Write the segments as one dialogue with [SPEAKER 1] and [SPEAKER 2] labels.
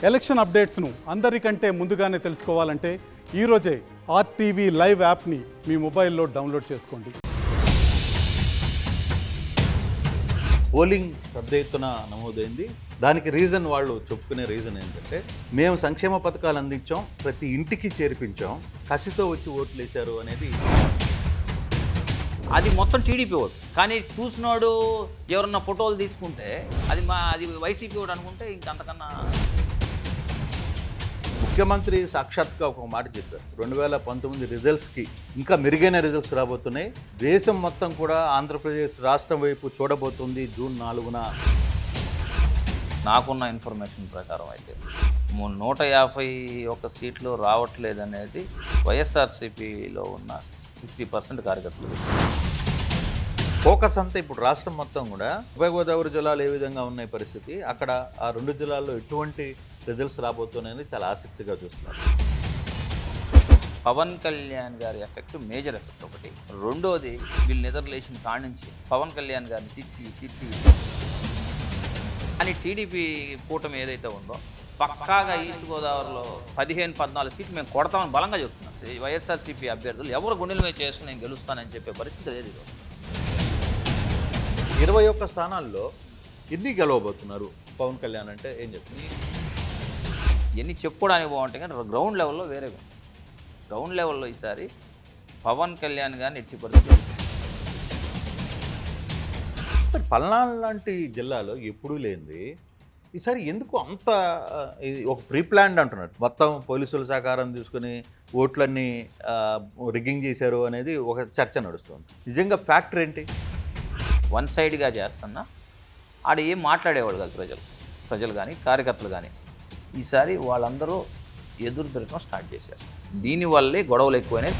[SPEAKER 1] Election అప్డేట్స్ను అందరికంటే ముందుగానే తెలుసుకోవాలంటే ఈరోజే ఆర్టీవీ లైవ్ యాప్ని మీ మొబైల్లో డౌన్లోడ్ చేసుకోండి.
[SPEAKER 2] పోలింగ్ పెద్ద ఎత్తున నమోదైంది. దానికి రీజన్ వాళ్ళు చెప్పుకునే రీజన్ ఏంటంటే, మేము సంక్షేమ పథకాలు అందించాం, ప్రతి ఇంటికి చేర్పించాం, కసితో వచ్చి ఓట్లు వేశారు అనేది.
[SPEAKER 3] అది మొత్తం టీడీపీ ఓటు, కానీ చూసినోడు ఎవరన్నా ఫోటోలు తీసుకుంటే అది వైసీపీ ఓటు అనుకుంటే ఇంకంతకన్నా.
[SPEAKER 2] ముఖ్యమంత్రి సాక్షాత్గా ఒక మాట చెప్పారు, 2019 రిజల్ట్స్కి ఇంకా మెరుగైన రిజల్ట్స్ రాబోతున్నాయి, దేశం మొత్తం కూడా ఆంధ్రప్రదేశ్ రాష్ట్రం వైపు చూడబోతుంది జూన్ 4న.
[SPEAKER 3] నాకున్న ఇన్ఫర్మేషన్ ప్రకారం అయితే 151 సీట్లు రావట్లేదు అనేది వైఎస్ఆర్సీపీలో ఉన్న 60% కార్యకర్తలు.
[SPEAKER 2] ఫోకస్ అంతా ఇప్పుడు రాష్ట్రం మొత్తం కూడా ఉభయ గోదావరి జిల్లాలు ఏ విధంగా ఉన్నాయి పరిస్థితి, అక్కడ ఆ 2 జిల్లాల్లో ఎటువంటి రిజల్ట్స్ రాబోతున్నాయని చాలా ఆసక్తిగా చూస్తున్నారు.
[SPEAKER 3] పవన్ కళ్యాణ్ గారి ఎఫెక్ట్ మేజర్ ఎఫెక్ట్ ఒకటి. రెండోది, వీళ్ళు నిద్రలేసిన కాడి నుంచి పవన్ కళ్యాణ్ గారిని తిట్టి అని టీడీపీ కూటమి ఏదైతే ఉందో పక్కాగా ఈస్ట్ గోదావరిలో 15-14 సీట్లు మేము కొడతామని బలంగా చెప్తున్నాం. వైఎస్ఆర్సీపీ అభ్యర్థులు ఎవరు గుండెల మీద చేసుకుని నేను గెలుస్తానని చెప్పే పరిస్థితి లేదు.
[SPEAKER 2] 21 స్థానాల్లో ఎన్ని గెలవబోతున్నారు పవన్ కళ్యాణ్ అంటే ఏం చెప్తుంది?
[SPEAKER 3] ఎన్ని చెప్పుకోవడానికి బాగుంటాయి, కానీ గ్రౌండ్ లెవెల్లో వేరేగా. గ్రౌండ్ లెవెల్లో ఈసారి పవన్ కళ్యాణ్ గారిని ఎట్టి పరిస్థితులు.
[SPEAKER 2] పల్నాడు లాంటి జిల్లాలో ఎప్పుడూ లేనిది ఈసారి ఎందుకు అంత ఇది ఒక ప్రీ ప్లాన్డ్ అంటున్నారు, మొత్తం పోలీసుల సహకారం తీసుకుని ఓట్లన్నీ రిగ్గింగ్ చేశారు అనేది ఒక చర్చ నడుస్తుంది. నిజంగా ఫ్యాక్టర్ ఏంటి?
[SPEAKER 3] వన్ సైడ్గా చేస్తున్నా ఆడ ఏం మాట్లాడేవాడు కాదు ప్రజలు కానీ కార్యకర్తలు కానీ. ఈసారి వాళ్ళందరూ ఎదురు తిరగడం స్టార్ట్ చేశారు. దీనివల్లే గొడవలు ఎక్కువైనాయి.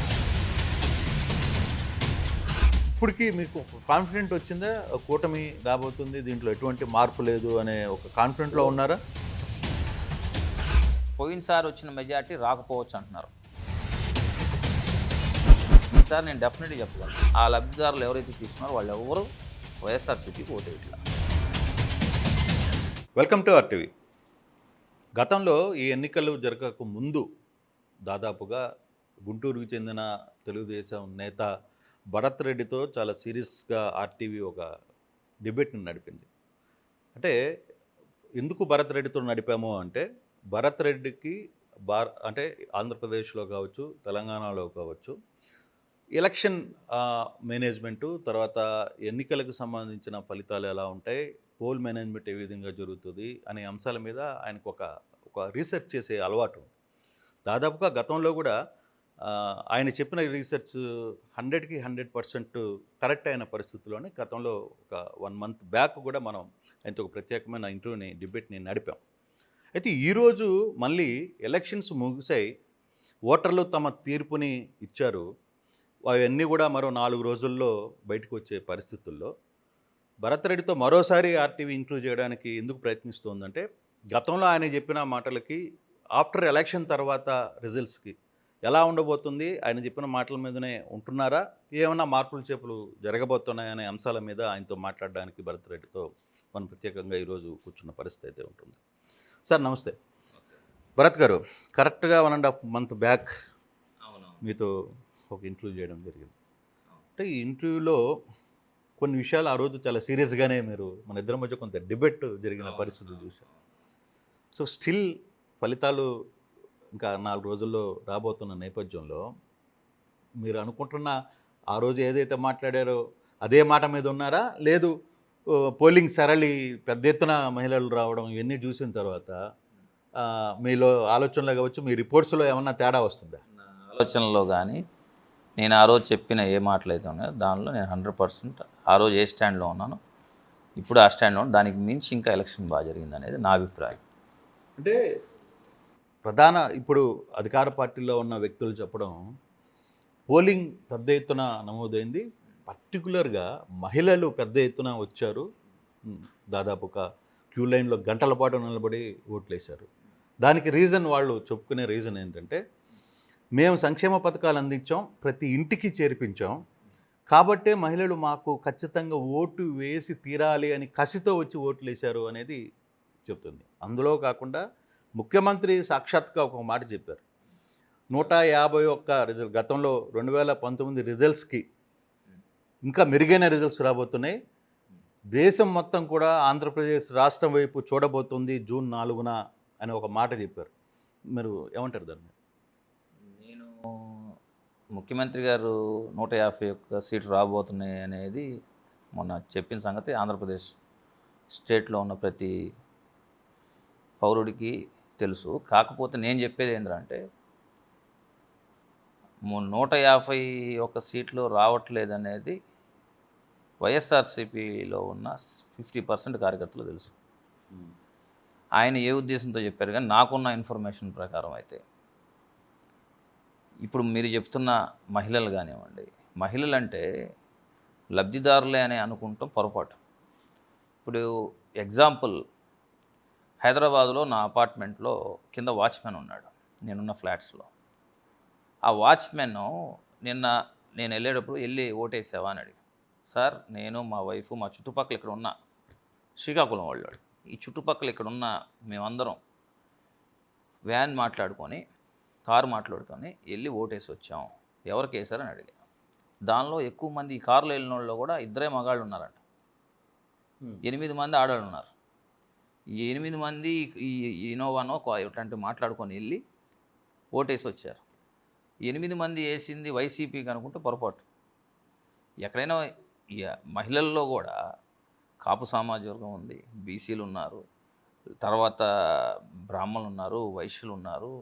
[SPEAKER 2] ఇప్పటికీ మీకు కాన్ఫిడెంట్ వచ్చిందా కూటమి రాబోతుంది, దీంట్లో ఎటువంటి మార్పు లేదు అనే ఒక కాన్ఫిడెంట్లో ఉన్నారా?
[SPEAKER 3] పోయినసారి వచ్చిన మెజార్టీ రాకపోవచ్చు అంటున్నారు. ఈసారి నేను డెఫినెట్గా చెప్పగలను, ఆ లబ్ధిదారులు ఎవరైతే తీసుకున్నారో వాళ్ళు ఎవరు వైఎస్ఆర్సీపీకి ఓటు వేయట్లా.
[SPEAKER 2] Welcome to RTV. గతంలో ఈ ఎన్నికలు జరగక ముందు దాదాపుగా గుంటూరుకు చెందిన తెలుగుదేశం నేత భరత్ రెడ్డితో చాలా సీరియస్గా ఆర్టీవీ ఒక డిబేట్ని నడిపింది. అంటే ఎందుకు భరత్ రెడ్డితో నడిపాము అంటే, భరత్ రెడ్డికి అంటే ఆంధ్రప్రదేశ్లో కావచ్చు, తెలంగాణలో కావచ్చు, ఎలక్షన్ మేనేజ్మెంటు, తర్వాత ఎన్నికలకు సంబంధించిన ఫలితాలు ఎలా ఉంటాయి, పోల్ మేనేజ్మెంట్ ఏ విధంగా జరుగుతుంది అనే అంశాల మీద ఆయనకు ఒక రీసెర్చ్ చేసే అలవాటు ఉంది. దాదాపుగా గతంలో కూడా ఆయన చెప్పిన రీసెర్చ్ 100కి 100% కరెక్ట్ అయిన పరిస్థితుల్లోనే గతంలో ఒక 1 మంత్ బ్యాక్ కూడా మనం ఆయనతో ఒక ప్రత్యేకమైన ఇంటర్వ్యూని డిబేట్ని నడిపాం. అయితే ఈరోజు మళ్ళీ ఎలక్షన్స్ ముగిసాయి, ఓటర్లు తమ తీర్పుని ఇచ్చారు, అవన్నీ కూడా మరో 4 రోజుల్లో బయటకు వచ్చే పరిస్థితుల్లో భరత్ రెడ్డితో మరోసారి ఆర్టీవీ ఇంక్లూడ్ చేయడానికి ఎందుకు ప్రయత్నిస్తోందంటే, గతంలో ఆయన చెప్పిన మాటలకి ఆఫ్టర్ ఎలక్షన్ తర్వాత రిజల్ట్స్కి ఎలా ఉండబోతుంది, ఆయన చెప్పిన మాటల మీదనే ఉంటున్నారా, ఏమైనా మార్పులు చేపులు జరగబోతున్నాయనే అంశాల మీద ఆయనతో మాట్లాడడానికి భరత్ రెడ్డితో మనం ప్రత్యేకంగా ఈరోజు కూర్చున్న పరిస్థితి అయితే ఉంటుంది. సార్ నమస్తే. భరత్ గారు, కరెక్ట్గా 1.5 మంత్ బ్యాక్ మీతో ఒక ఇంటర్వ్యూ చేయడం జరిగింది. అంటే ఈ ఇంటర్వ్యూలో కొన్ని విషయాలు ఆ రోజు చాలా సీరియస్గానే మీరు మన ఇద్దరి మధ్య కొంత డిబేట్ జరిగిన పరిస్థితులు చూశారు. సో స్టిల్ ఫలితాలు ఇంకా 4 రోజుల్లో రాబోతున్న నేపథ్యంలో మీరు అనుకుంటున్న ఆ రోజు ఏదైతే మాట్లాడారో అదే మాట మీద ఉన్నారా, లేదు పోలింగ్ సరళి పెద్ద ఎత్తున మహిళలు రావడం ఇవన్నీ చూసిన తర్వాత మీలో ఆలోచనలో కావచ్చు, మీ రిపోర్ట్స్లో ఏమన్నా తేడా వస్తుందా?
[SPEAKER 3] ఆలోచనలో కానీ నేను ఆ రోజు చెప్పిన ఏ మాటలు అయితే ఉన్నాయో దానిలో నేను 100% ఆ రోజు ఏ స్టాండ్లో ఉన్నాను, ఇప్పుడు ఆ స్టాండ్లో ఉన్నాను. దానికి మించి ఇంకా ఎలక్షన్ బాగా జరిగింది అనేది నా అభిప్రాయం.
[SPEAKER 2] అంటే ఇప్పుడు అధికార పార్టీలో ఉన్న వ్యక్తులు చెప్పడం, పోలింగ్ పెద్ద ఎత్తున నమోదైంది, పర్టికులర్గా మహిళలు పెద్ద ఎత్తున వచ్చారు, దాదాపు ఒక క్యూ లైన్లో గంటల పాటు నిలబడి ఓట్లేశారు. దానికి రీజన్ వాళ్ళు చెప్పుకునే రీజన్ ఏంటంటే, మేము సంక్షేమ పథకాలు అందించాం, ప్రతి ఇంటికి చేర్పించాం, కాబట్టే మహిళలు మాకు ఖచ్చితంగా ఓటు వేసి తీరాలి అని కసితో వచ్చి ఓట్లు వేశారు అనేది చెప్తుంది. అందులో కాకుండా ముఖ్యమంత్రి సాక్షాత్గా ఒక మాట చెప్పారు, 151 రిజల్ట్ గతంలో 2019 రిజల్ట్స్కి ఇంకా మెరుగైన రిజల్ట్స్ రాబోతున్నాయి, దేశం మొత్తం కూడా ఆంధ్రప్రదేశ్ రాష్ట్రం వైపు చూడబోతుంది జూన్ 4న అని ఒక మాట చెప్పారు. మీరు ఏమంటారు దాన్ని?
[SPEAKER 3] నేను ముఖ్యమంత్రి గారు 151 సీట్లు రాబోతున్నాయి అనేది మొన్న చెప్పిన సంగతి ఆంధ్రప్రదేశ్ స్టేట్లో ఉన్న ప్రతి పౌరుడికి తెలుసు. కాకపోతే నేను చెప్పేది ఏంటంటే 151 సీట్లు రావట్లేదు అనేది వైఎస్ఆర్సీపీలో ఉన్న 50% కార్యకర్తలు తెలుసు. ఆయన ఏ ఉద్దేశంతో చెప్పారు కానీ నాకున్న ఇన్ఫర్మేషన్ ప్రకారం అయితే ఇప్పుడు మీరు చెప్తున్న మహిళలు కానివ్వండి, మహిళలు అంటే లబ్ధిదారులే అని అనుకుంటాం పొరపాటు. ఇప్పుడు ఎగ్జాంపుల్, హైదరాబాదులో నా అపార్ట్మెంట్లో కింద వాచ్మెన్ ఉన్నాడు, నేనున్న ఫ్లాట్స్లో. ఆ వాచ్మెన్ నిన్న నేను వెళ్ళేటప్పుడు వెళ్ళి ఓటేసావా అని అడిగి, సార్ నేను మా వైఫ్ మా చుట్టుపక్కల ఇక్కడ ఉన్న శ్రీకాకుళం వాళ్ళు, ఈ చుట్టుపక్కల ఇక్కడ ఉన్న మేమందరం వ్యాన్ మాట్లాడుకొని కారు మాట్లాడుకొని వెళ్ళి ఓటేసి వచ్చాం, ఎవరికి వేసారని అడిగా. దానిలో ఎక్కువ మంది ఈ కారులో వెళ్ళిన వాళ్ళు కూడా 2 మగాళ్ళు ఉన్నారంట, 8 మంది ఆడవాళ్ళు ఉన్నారు. ఈ 8 మంది ఈ ఇన్నోవానో ఇట్లాంటివి మాట్లాడుకొని వెళ్ళి ఓటేసి వచ్చారు. 8 మంది వేసింది వైసీపీకి అనుకుంటే పొరపాటు. ఎక్కడైనా మహిళల్లో కూడా కాపు సామాజిక వర్గం ఉంది, బీసీలు ఉన్నారు, తర్వాత బ్రాహ్మణులు ఉన్నారు, వైశ్యులు ఉన్నారు,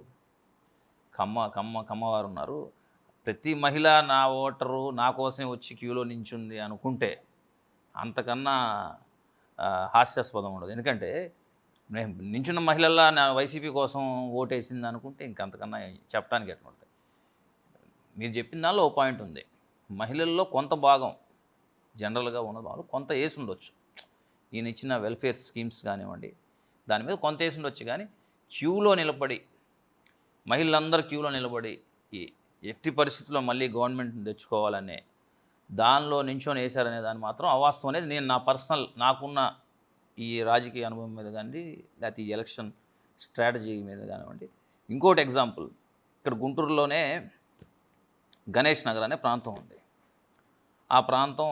[SPEAKER 3] కమ్మవారు ఉన్నారు. ప్రతి మహిళ నా ఓటరు నా కోసమే వచ్చి క్యూలో నించుంది అనుకుంటే అంతకన్నా హాస్యాస్పదం ఉండదు. ఎందుకంటే నేను నించున్న మహిళల్లా నా వైసీపీ కోసం ఓటేసింది అనుకుంటే ఇంకంతకన్నా చెప్పడానికి ఎట్లా ఉంటుంది. మీరు చెప్పిన దానిలో ఓ పాయింట్ ఉంది, మహిళల్లో కొంత భాగం జనరల్గా ఉన్న వాళ్ళు కొంత వేసి ఉండొచ్చు, ఈయన ఇచ్చిన వెల్ఫేర్ స్కీమ్స్ కానివ్వండి దాని మీద కొంత వేసి ఉండొచ్చు. కానీ క్యూలో నిలబడి మహిళలందరూ క్యూలో నిలబడి ఎట్టి పరిస్థితుల్లో మళ్ళీ గవర్నమెంట్ని తెచ్చుకోవాలనే దానిలో నించొని వేశారనే దాన్ని మాత్రం అవాస్తవం అనేది నేను నా పర్సనల్ నాకున్న ఈ రాజకీయ అనుభవం మీద కానీ లేకపోతే ఈ ఎలక్షన్ స్ట్రాటజీ మీద కానివ్వండి. ఇంకోటి ఎగ్జాంపుల్, ఇక్కడ గుంటూరులోనే గణేష్ నగర్ అనే ప్రాంతం ఉంది. ఆ ప్రాంతం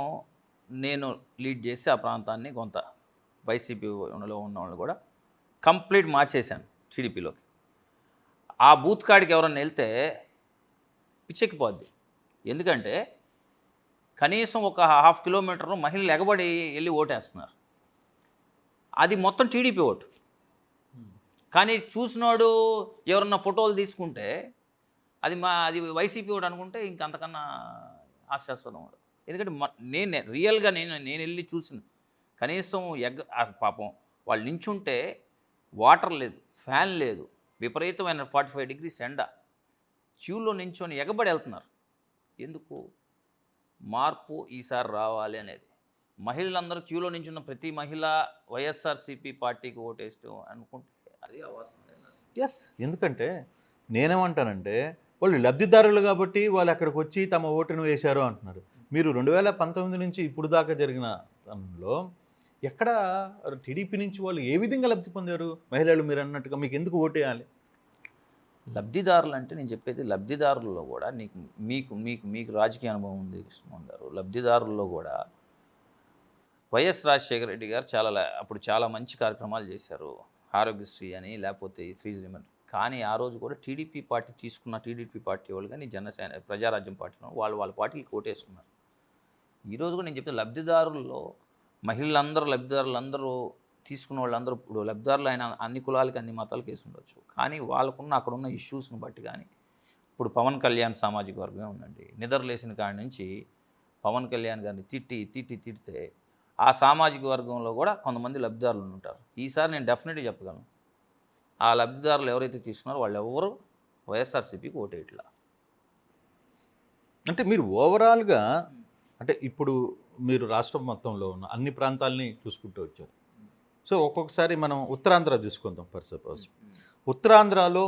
[SPEAKER 3] నేను లీడ్ చేసి ఆ ప్రాంతాన్ని కొంత వైసీపీలో ఉన్న వాళ్ళు కూడా కంప్లీట్ మార్చేశాను టీడీపీలోకి. ఆ బూత్ కాడికి ఎవరన్నా వెళ్తే పిచ్చెక్కిపోద్ది. ఎందుకంటే కనీసం ఒక 1/2 కిలోమీటర్ మహిళలు ఎగబడి వెళ్ళి ఓటేస్తున్నారు. అది మొత్తం టీడీపీ ఓటు. కానీ చూసినోడు ఎవరన్నా ఫోటోలు తీసుకుంటే అది వైసీపీ ఓటు అనుకుంటే ఇంకంతకన్నా హాస్యాస్పదం ఉండదు. ఎందుకంటే నేను రియల్గా నేను వెళ్ళి చూసిన కనీసం పాపం వాళ్ళు నించుంటే వాటర్ లేదు, ఫ్యాన్ లేదు, విపరీతమైన 45 degrees ఎండ, క్యూలో నించొని ఎగబడి వెళ్తున్నారు. ఎందుకు? మార్పు ఈసారి రావాలి అనేది. మహిళలందరూ క్యూలో నించున్న ప్రతి మహిళ వైఎస్ఆర్సీపీ పార్టీకి ఓటేస్తూ అనుకుంటే అది అవాస్తవం.
[SPEAKER 2] ఎస్, ఎందుకంటే నేనేమంటానంటే వాళ్ళు లబ్ధిదారులు కాబట్టి వాళ్ళు అక్కడికి వచ్చి తమ ఓటును వేశారు అంటున్నారు. మీరు 2019 నుంచి ఇప్పుడు దాకా జరిగిన దానిలో ఎక్కడ టీడీపీ నుంచి వాళ్ళు ఏ విధంగా లబ్ధి పొందారు? మహిళలు మీరు అన్నట్టుగా మీకు ఎందుకు ఓటు వేయాలి?
[SPEAKER 3] లబ్ధిదారులు అంటే నేను చెప్పేది లబ్ధిదారుల్లో కూడా మీకు రాజకీయ అనుభవం ఉంది కృష్ణమోహన్ గారు. లబ్ధిదారుల్లో కూడా వైఎస్ రాజశేఖర రెడ్డి గారు అప్పుడు చాలా మంచి కార్యక్రమాలు చేశారు, ఆరోగ్యశ్రీ అని లేకపోతే ఫీజు రిమెంట్. కానీ ఆ రోజు కూడా టీడీపీ పార్టీ తీసుకున్న టీడీపీ పార్టీ వాళ్ళు కానీ జనసేన ప్రజారాజ్యం పార్టీ వాళ్ళ పార్టీకి ఓటేసుకున్నారు. ఈరోజు కూడా నేను చెప్తే లబ్ధిదారుల్లో లబ్ధిదారులందరూ తీసుకున్న వాళ్ళందరూ ఇప్పుడు లబ్ధిదారులు అయిన అన్ని కులాలకి అన్ని మతాలకు వేసి ఉండొచ్చు. కానీ వాళ్ళకున్న అక్కడున్న ఇష్యూస్ని బట్టి కానీ ఇప్పుడు పవన్ కళ్యాణ్ సామాజిక వర్గమే ఉందండి. నిద్రలేసిన కాడి నుంచి పవన్ కళ్యాణ్ గారిని తిడితే ఆ సామాజిక వర్గంలో కూడా కొంతమంది లబ్ధిదారులు ఉంటారు. ఈసారి నేను డెఫినెట్గా చెప్పగలను, ఆ లబ్ధిదారులు ఎవరైతే తీసుకున్నారో వాళ్ళు ఎవరు వైఎస్ఆర్సీపీకి ఓటేయట్లా.
[SPEAKER 2] అంటే మీరు ఓవరాల్గా అంటే ఇప్పుడు మీరు రాష్ట్రం మొత్తంలో ఉన్న అన్ని ప్రాంతాలని చూసుకుంటూ వచ్చారు. సో ఒక్కొక్కసారి మనం ఉత్తరాంధ్ర తీసుకుందాం ఫర్ సపోజ్. ఉత్తరాంధ్రలో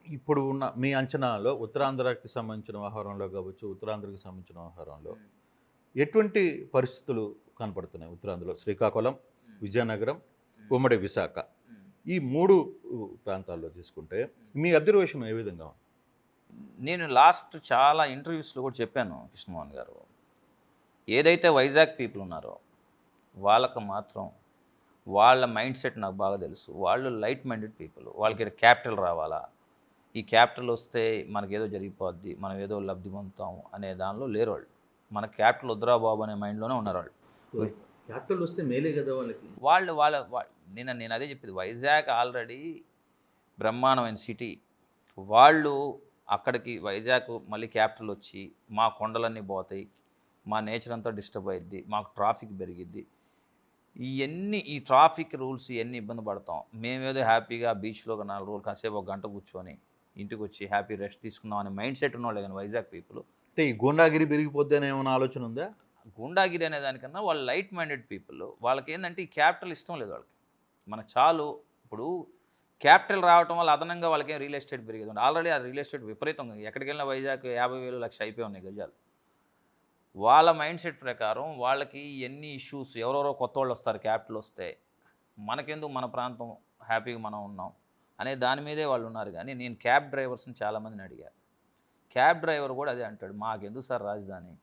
[SPEAKER 2] ఇప్పుడు ఉన్న మీ అంచనాలో ఉత్తరాంధ్రకి సంబంధించిన వ్యవహారంలో కావచ్చు, ఉత్తరాంధ్రకి సంబంధించిన వ్యవహారంలో ఎటువంటి పరిస్థితులు కనపడుతున్నాయి? ఉత్తరాంధ్రలో శ్రీకాకుళం, విజయనగరం, ఉమ్మడి విశాఖ ఈ 3 ప్రాంతాల్లో తీసుకుంటే మీ అబ్జర్వేషన్ ఏ విధంగా ఉంది?
[SPEAKER 3] నేను లాస్ట్ చాలా ఇంటర్వ్యూస్లో కూడా చెప్పాను కృష్ణమోహన్ గారు, ఏదైతే వైజాగ్ పీపుల్ ఉన్నారో వాళ్ళకు మాత్రం వాళ్ళ మైండ్ సెట్ నాకు బాగా తెలుసు. వాళ్ళు లైట్ మైండెడ్ పీపుల్. వాళ్ళకి క్యాపిటల్ రావాలా, ఈ క్యాపిటల్ వస్తే మనకేదో జరిగిపోద్ది, మనం ఏదో లబ్ధి పొందుతాం అనే దానిలో లేరు వాళ్ళు. మన క్యాపిటల్ వద్దురా బాబు అనే మైండ్లోనే ఉన్నారు వాళ్ళు.
[SPEAKER 2] క్యాపిటల్ వస్తే మేలే కదా వాళ్ళకి.
[SPEAKER 3] వాళ్ళ నేను అదే చెప్పేది, వైజాగ్ ఆల్రెడీ బ్రహ్మాండమైన సిటీ. వాళ్ళు అక్కడికి వైజాగ్ మళ్ళీ క్యాపిటల్ వచ్చి మా కొండలన్నీ పోతాయి, మా నేచర్ అంతా డిస్టర్బ్ అయ్యిద్ది, మాకు ట్రాఫిక్ పెరిగిద్ది, ఈ ట్రాఫిక్ రూల్స్ ఇవన్నీ ఇబ్బంది పడతాం. మేమేదో హ్యాపీగా బీచ్లో ఒక 4 రోజులు కాసేపు 1 గంట కూర్చొని ఇంటికి వచ్చి హ్యాపీ రెస్ట్ తీసుకుందాం అనే మైండ్ సెట్ ఉన్నవాళ్ళే కానీ వైజాగ్ పీపుల్.
[SPEAKER 2] అంటే ఈ గూండాగిరి పెరిగిపోద్ది అనే ఏమైనా ఆలోచన ఉందా?
[SPEAKER 3] గుండాగిరి అనే దానికన్నా వాళ్ళు లైట్ మైండెడ్ పీపుల్. వాళ్ళకి ఏంటంటే ఈ క్యాపిటల్ ఇష్టం లేదు వాళ్ళకి. మనకు చాలు. ఇప్పుడు క్యాపిటల్ రావటం వల్ల అదనంగా వాళ్ళకేం రియల్ ఎస్టేట్ పెరిగేది ఉంది. ఆల్రెడీ ఆ రియల్ ఎస్టేట్ విపరీతంగా ఎక్కడికి వెళ్ళినా వైజాగ్ 50,000 లక్ష అయిపోయి ఉన్నాయి గజాలు. వాళ్ళ మైండ్ సెట్ ప్రకారం వాళ్ళకి ఎన్ని ఇష్యూస్, ఎవరెవరో కొత్త వాళ్ళు వస్తారు క్యాపిటల్ వస్తే, మనకెందుకు, మన ప్రాంతం హ్యాపీగా మనం ఉన్నాం అనే దాని మీదే వాళ్ళు ఉన్నారు. కానీ నేను క్యాబ్ డ్రైవర్స్ని చాలామందిని అడిగాను. క్యాబ్ డ్రైవర్ కూడా అదే అంటాడు, మాకెందుకు సార్ రాజధాని,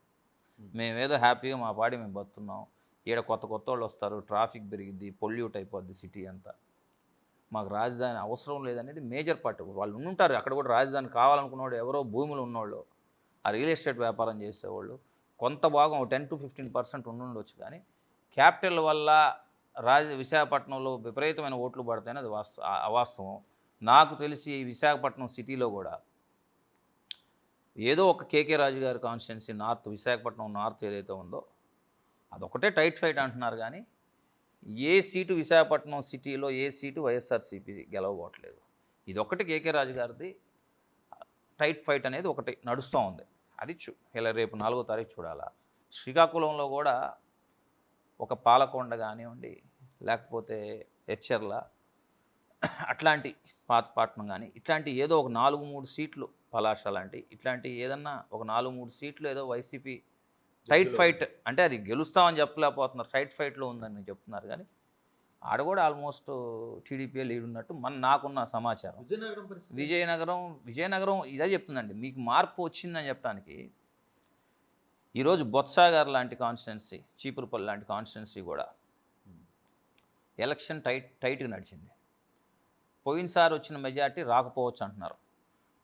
[SPEAKER 3] మేమేదో హ్యాపీగా మా పాడి మేము బతున్నాం, ఈడ కొత్త వాళ్ళు వస్తారు, ట్రాఫిక్ పెరిగిద్ది, పొల్యూట్ అయిపోద్ది సిటీ అంతా, మాకు రాజధాని అవసరం లేదనేది మేజర్ పార్ట్. వాళ్ళు ఉండుంటారు అక్కడ కూడా, రాజధాని కావాలనుకున్నవాడు ఎవరో భూములు ఉన్నవాళ్ళు, ఆ రియల్ ఎస్టేట్ వ్యాపారం చేసేవాళ్ళు కొంత భాగం 10 to 15% ఉండుండొచ్చు. కానీ క్యాపిటల్ వల్ల విశాఖపట్నంలో విపరీతమైన ఓట్లు పడతాయని అది అవాస్తవం. నాకు తెలిసి విశాఖపట్నం సిటీలో కూడా ఏదో ఒక కేకే రాజు గారి కాన్స్టిట్యున్సీ నార్త్, విశాఖపట్నం నార్త్ ఏదైతే ఉందో అదొకటే టైట్ ఫైట్ అంటున్నారు. కానీ ఏ సీటు విశాఖపట్నం సిటీలో ఏ సీటు వైఎస్ఆర్సీపీ గెలవబోట్లేదు. ఇదొకటి కేకే రాజు గారిది టైట్ ఫైట్ అనేది ఒకటి నడుస్తూ ఉంది. అది ఇలా రేపు 4వ తారీఖు చూడాలా. శ్రీకాకుళంలో కూడా ఒక పాలకొండ కానివ్వండి, లేకపోతే హెచ్చర్ల అట్లాంటి పాతపట్నం కానీ ఇట్లాంటి ఏదో ఒక 4-3 సీట్లు, పలాష లాంటి ఇట్లాంటి ఏదన్నా ఒక 4-3 సీట్లు ఏదో వైసీపీ టైట్ ఫైట్, అంటే అది గెలుస్తామని చెప్పలేకపోతున్నారు, టైట్ ఫైట్లో ఉందని చెప్తున్నారు. కానీ ఆడ కూడా ఆల్మోస్ట్ టీడీపీ లీడ్ ఉన్నట్టు నాకున్న సమాచారం. విజయనగరం ఇదే చెప్తుందండి. మీకు మార్పు వచ్చిందని చెప్పడానికి ఈరోజు బొత్స గారు లాంటి కాన్స్టిట్యున్సీ, చీపురుపల్లి లాంటి కాన్స్టిట్యున్సీ కూడా ఎలక్షన్ టైట్గా నడిచింది. పోయినసారి వచ్చిన మెజార్టీ రాకపోవచ్చు అంటున్నారు.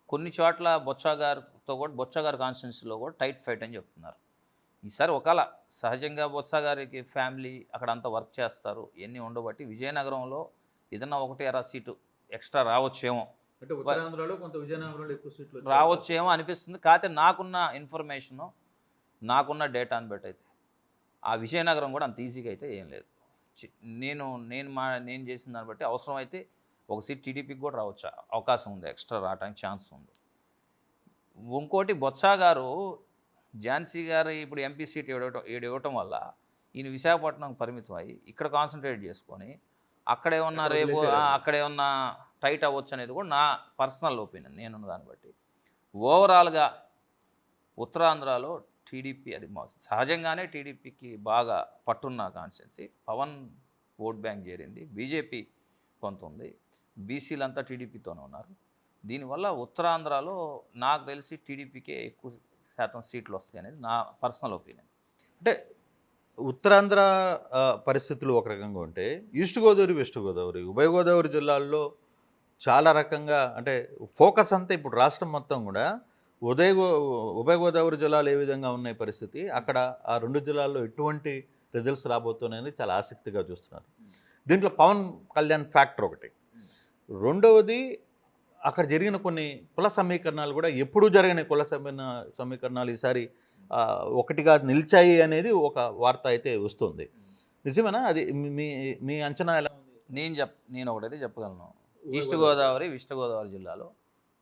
[SPEAKER 3] కొన్ని చోట్ల బొత్స గారు కాన్స్టిట్యున్సీలో కూడా టైట్ ఫైట్ అని చెప్తున్నారు. ఈసారి ఒకవేళ సహజంగా బొత్స గారికి ఫ్యామిలీ అక్కడ అంతా వర్క్ చేస్తారు, ఇవన్నీ ఉండబట్టి విజయనగరంలో ఏదన్నా 1-2 సీటు ఎక్స్ట్రా రావచ్చేమో,
[SPEAKER 2] అంటే ఉత్తరాంధ్రలో కొంత విజయనగరంలో ఎక్కువ సీట్లు
[SPEAKER 3] రావచ్చేమో అనిపిస్తుంది. కాకపోతే నాకున్న ఇన్ఫర్మేషను, నాకున్న డేటాని బట్టి అయితే ఆ విజయనగరం కూడా అంత ఈజీగా అయితే ఏం లేదు. నేను చేసిన దాన్ని బట్టి అవసరమైతే 1 సీట్ టీడీపీకి కూడా రావచ్చు, అవకాశం ఉంది, ఎక్స్ట్రా రావడానికి ఛాన్స్ ఉంది. ఇంకోటి బొత్స గారు ఝాన్సీ గారు ఇప్పుడు ఎంపీ సీట్ ఇవ్వటం వల్ల ఈయన విశాఖపట్నం పరిమితం అయ్యి ఇక్కడ కాన్సన్ట్రేట్ చేసుకొని అక్కడేమన్నా టైట్ అవ్వచ్చు అనేది కూడా నా పర్సనల్ ఒపీనియన్. నేనున్న దాన్ని బట్టి ఓవరాల్గా ఉత్తరాంధ్రలో టీడీపీ అది సహజంగానే టీడీపీకి బాగా పట్టున్న కాన్స్టిట్యున్సీ. పవన్ ఓట్ బ్యాంక్ చేరింది, బీజేపీ కొంత ఉంది, బీసీలంతా టీడీపీతోనే ఉన్నారు. దీనివల్ల ఉత్తరాంధ్రలో నాకు తెలిసి టీడీపీకే ఎక్కువ శాతం సీట్లు వస్తాయి అనేది నా పర్సనల్ ఒపీనియన్.
[SPEAKER 2] అంటే ఉత్తరాంధ్ర పరిస్థితులు ఒక రకంగా ఉంటే, ఈస్ట్ గోదావరి, వెస్ట్ గోదావరి, ఉభయ గోదావరి జిల్లాల్లో చాలా రకంగా, అంటే ఫోకస్ అంతా ఇప్పుడు రాష్ట్రం మొత్తం కూడా ఉభయ గోదావరి జిల్లాలు ఏ విధంగా ఉన్నాయి పరిస్థితి, అక్కడ ఆ 2 జిల్లాల్లో ఎటువంటి రిజల్ట్స్ రాబోతున్నాయని చాలా ఆసక్తిగా చూస్తున్నారు. దీంట్లో పవన్ కళ్యాణ్ ఫ్యాక్టర్ ఒకటి. రెండవది, అక్కడ జరిగిన కొన్ని కుల సమీకరణాలు కూడా ఎప్పుడూ జరిగిన కుల సమీకరణాలు ఈసారి ఒకటిగా నిలిచాయి అనేది ఒక వార్త అయితే వస్తుంది. నిజమేనా? అది మీ అంచనా ఎలా ఉంది?
[SPEAKER 3] నేను ఒకటైతే చెప్పగలను, ఈస్ట్ గోదావరి, వెస్ట్ గోదావరి జిల్లాలో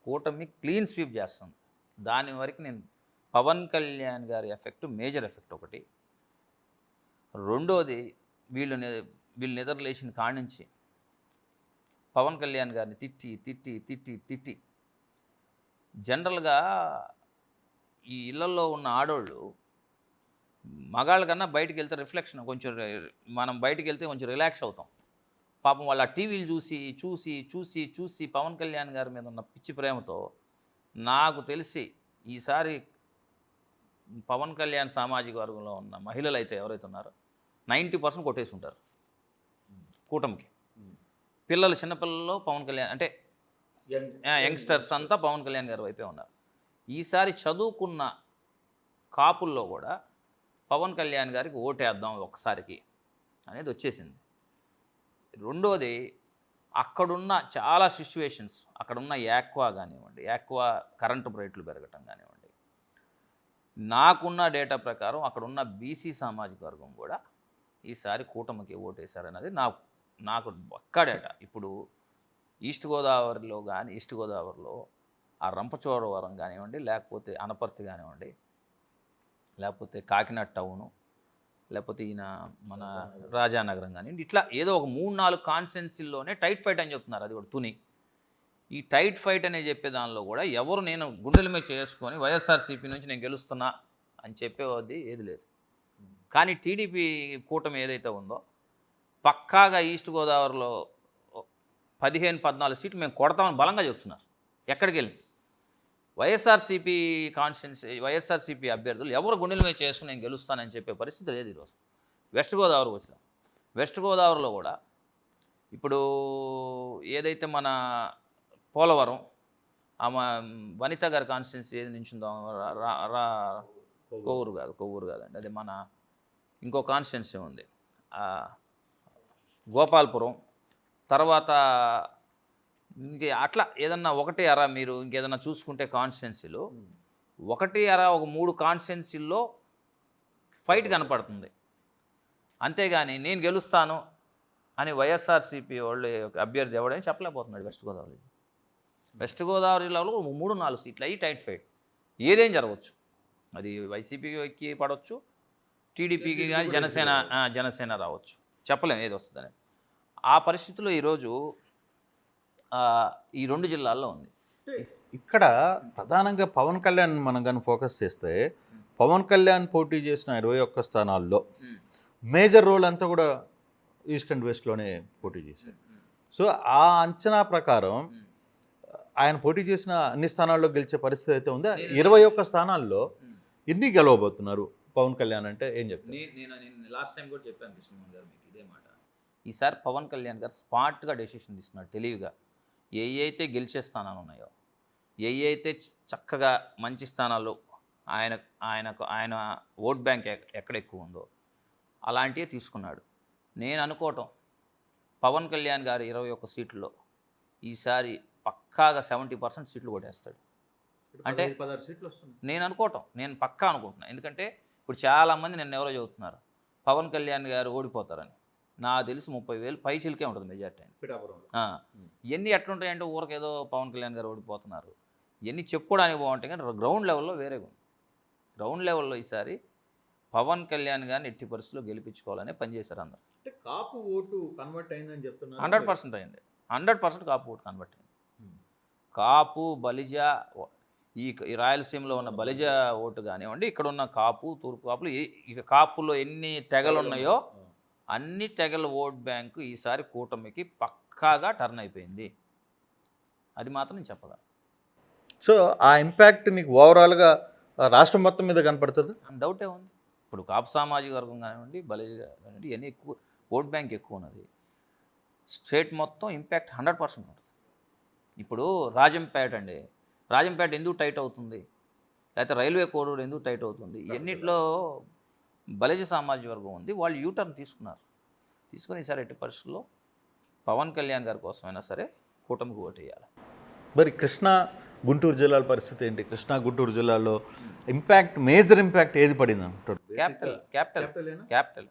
[SPEAKER 3] కూటమి క్లీన్ స్వీప్ చేస్తుంది. దాని వరకు నేను పవన్ కళ్యాణ్ గారి ఎఫెక్ట్, మేజర్ ఎఫెక్ట్ ఒకటి. రెండోది, వీళ్ళు నిద్రలేసిన కాడి నుంచి పవన్ కళ్యాణ్ గారిని తిట్టి జనరల్గా ఈ ఇళ్లలో ఉన్న ఆడోళ్ళు మగాళ్ళ కన్నా బయటికి వెళ్తే రిఫ్లెక్షన్ కొంచెం, మనం బయటికి వెళ్తే కొంచెం రిలాక్స్ అవుతాం. పాపం వాళ్ళ టీవీలు చూసి చూసి చూసి చూసి పవన్ కళ్యాణ్ గారి మీద ఉన్న పిచ్చి ప్రేమతో నాకు తెలిసి ఈసారి పవన్ కళ్యాణ్ సామాజిక వర్గంలో ఉన్న మహిళలు అయితే ఎవరైతే ఉన్నారో 90% కొట్టేసుకుంటారు కూటమికి. పిల్లలు చిన్నపిల్లల్లో పవన్ కళ్యాణ్ అంటే యంగ్స్టర్స్ అంతా పవన్ కళ్యాణ్ గారి వైపే ఉన్నారు. ఈసారి చదువుకున్న కాపుల్లో కూడా పవన్ కళ్యాణ్ గారికి ఓటేద్దాం ఒక్కసారికి అనేది వచ్చేసింది. రెండోది, అక్కడున్న చాలా సిచ్యువేషన్స్, అక్కడున్న యాక్వా కానివ్వండి, యాక్వా కరెంటు రేట్లు పెరగటం కానివ్వండి, నాకున్న డేటా ప్రకారం అక్కడున్న బీసీ సామాజిక వర్గం కూడా ఈసారి కూటమికి ఓటేశారన్నది నాకు పక్కా డేటా. ఇప్పుడు ఈస్ట్ గోదావరిలో ఆ రంపచోడవరం కానివ్వండి, లేకపోతే అనపర్తి కానివ్వండి, లేకపోతే కాకినాడ టౌను, లేకపోతే ఈయన మన రాజానగరం కానివ్వండి, ఇట్లా ఏదో ఒక 3-4 కాన్స్టిట్యున్సీల్లోనే టైట్ ఫైట్ అని చెప్తున్నారు. అది కూడా తుని. ఈ టైట్ ఫైట్ అనే చెప్పే దానిలో కూడా ఎవరు నేను గుండెల మీద చేసుకొని వైఎస్ఆర్సీపీ నుంచి నేను గెలుస్తున్నా అని చెప్పేది ఏది లేదు. కానీ టీడీపీ కూటమి ఏదైతే ఉందో పక్కాగా ఈస్ట్ గోదావరిలో 15-14 సీట్లు మేము కొడతామని బలంగా చెప్తున్నారు. ఎక్కడికి వెళ్ళి వైఎస్ఆర్సీపీ వైఎస్ఆర్సీపీ అభ్యర్థులు ఎవరు గుండెల మీద చేసుకుని నేను గెలుస్తానని చెప్పే పరిస్థితి లేదు ఈరోజు. వెస్ట్ గోదావరికి వచ్చినాం. వెస్ట్ గోదావరిలో కూడా ఇప్పుడు ఏదైతే మన పోలవరం ఆమె వనిత గారి కాన్స్టిట్యున్సీ ఏది నించుందో కొవ్వూరు కాదండి, అది మన ఇంకో కాన్స్టిట్యున్సీ ఉంది గోపాల్పురం, తర్వాత ఇంక అట్లా ఏదన్నా ఒకటి అరా మీరు ఇంకేదన్నా చూసుకుంటే కాన్స్టిట్యున్సీలు ఒకటి అరా ఒక 3 కాన్స్టిట్యున్సీల్లో ఫైట్ కనపడుతుంది. అంతేగాని నేను గెలుస్తాను అని వైఎస్ఆర్సీపీ వాళ్ళు అభ్యర్థి ఎవడని చెప్పలేకపోతున్నాడు. వెస్ట్ గోదావరిలో 3-4 సీట్లు అయ్యి టైట్ ఫైట్, ఏదేం జరగవచ్చు. అది వైసీపీకి పడవచ్చు, టీడీపీకి కానీ జనసేన రావచ్చు, చెప్పలేం ఏది వస్తుందని. ఆ పరిస్థితిలో ఈరోజు ఈ 2 జిల్లాల్లో ఉంది.
[SPEAKER 2] ఇక్కడ ప్రధానంగా పవన్ కళ్యాణ్ మనం కానీ ఫోకస్ చేస్తే, పవన్ కళ్యాణ్ పోటీ చేసిన 21 స్థానాల్లో మేజర్ రోల్ అంతా కూడా ఈస్ట్ అండ్ వెస్ట్లోనే పోటీ చేశారు. సో ఆ అంచనా ప్రకారం ఆయన పోటీ చేసిన అన్ని స్థానాల్లో గెలిచే పరిస్థితి అయితే ఉందా? 21 స్థానాల్లో ఎన్ని గెలవబోతున్నారు పవన్ కళ్యాణ్ అంటే ఏం చెప్తారు?
[SPEAKER 3] నేను లాస్ట్ టైం కూడా చెప్పాను కృష్ణమోహన్ గారు మీకు ఇదే మాట. ఈసారి పవన్ కళ్యాణ్ గారు స్మార్ట్గా డెసిషన్ తీసుకున్నాడు, తెలివిగా. ఏ అయితే గెలిచే స్థానాలు ఉన్నాయో, ఏ అయితే చక్కగా మంచి స్థానాలు ఆయన ఓట్ బ్యాంక్ ఎక్కడ ఎక్కువ ఉందో అలాంటివే తీసుకున్నాడు. నేను అనుకోవటం పవన్ కళ్యాణ్ గారు 21 సీట్లలో ఈసారి పక్కాగా 70% సీట్లు కొట్టేస్తాడు. అంటే
[SPEAKER 2] 16 సీట్లు వస్తుంది
[SPEAKER 3] నేను అనుకోవటం, నేను పక్కా అనుకుంటున్నాను. ఎందుకంటే ఇప్పుడు చాలామంది నన్ను ఎవరో చెబుతున్నారు పవన్ కళ్యాణ్ గారు ఓడిపోతారని. నాకు తెలిసి 30,000 పై చిలికే ఉంటుంది మెజార్టీ అని. ఇవన్నీ ఎట్లుంటాయంటే ఊరికేదో పవన్ కళ్యాణ్ గారు ఓడిపోతున్నారు ఇవన్నీ చెప్పుకోవడానికి బాగుంటాయి, కానీ గ్రౌండ్ లెవెల్లో వేరేగా ఉంది. గ్రౌండ్ లెవెల్లో ఈసారి పవన్ కళ్యాణ్ గారిని ఎట్టి పరిస్థితుల్లో గెలిపించుకోవాలనే పనిచేశారు అందరూ.
[SPEAKER 2] అంటే కాపు ఓటు కన్వర్ట్ అయిందని చెప్తున్నారు.
[SPEAKER 3] 100% అయింది. 100% కాపు ఓటు కన్వర్ట్ అయింది. కాపు బలిజ ఈ రాయలసీమలో ఉన్న బలిజ ఓటు కానివ్వండి, ఇక్కడ ఉన్న కాపు తూర్పు కాపులు ఇక కాపులో ఎన్ని తెగలు ఉన్నాయో అన్ని తెగల ఓట్ బ్యాంకు ఈసారి కూటమికి పక్కాగా టర్న్ అయిపోయింది. అది మాత్రం నేను చెప్పగలను.
[SPEAKER 2] సో ఆ ఇంపాక్ట్ నీకు ఓవరాల్గా రాష్ట్రం మొత్తం మీద కనపడుతుంది?
[SPEAKER 3] డౌటే ఉంది. ఇప్పుడు కాపు సామాజిక వర్గం కానివ్వండి, బలిజ కానివ్వండి, ఇవన్నీ ఎక్కువ ఓట్ బ్యాంక్ ఎక్కువ ఉన్నది. స్టేట్ మొత్తం ఇంపాక్ట్ 100% ఉంటుంది. ఇప్పుడు రాజంపేట ఎందుకు టైట్ అవుతుంది, లేకపోతే రైల్వే కోడూరు ఎందుకు టైట్ అవుతుంది, ఎన్నిట్లో బలిజ సామాజిక వర్గం ఉంది. వాళ్ళు యూటర్న్ తీసుకుని ఈసారి ఎట్టి పరిస్థితుల్లో పవన్ కళ్యాణ్ గారి కోసమైనా సరే కూటమికి ఓటు వేయాలి.
[SPEAKER 2] మరి కృష్ణా గుంటూరు జిల్లాల పరిస్థితి ఏంటి? కృష్ణా గుంటూరు జిల్లాలో మేజర్ ఇంపాక్ట్ ఏది పడింది అంటారు?
[SPEAKER 3] క్యాపిటల్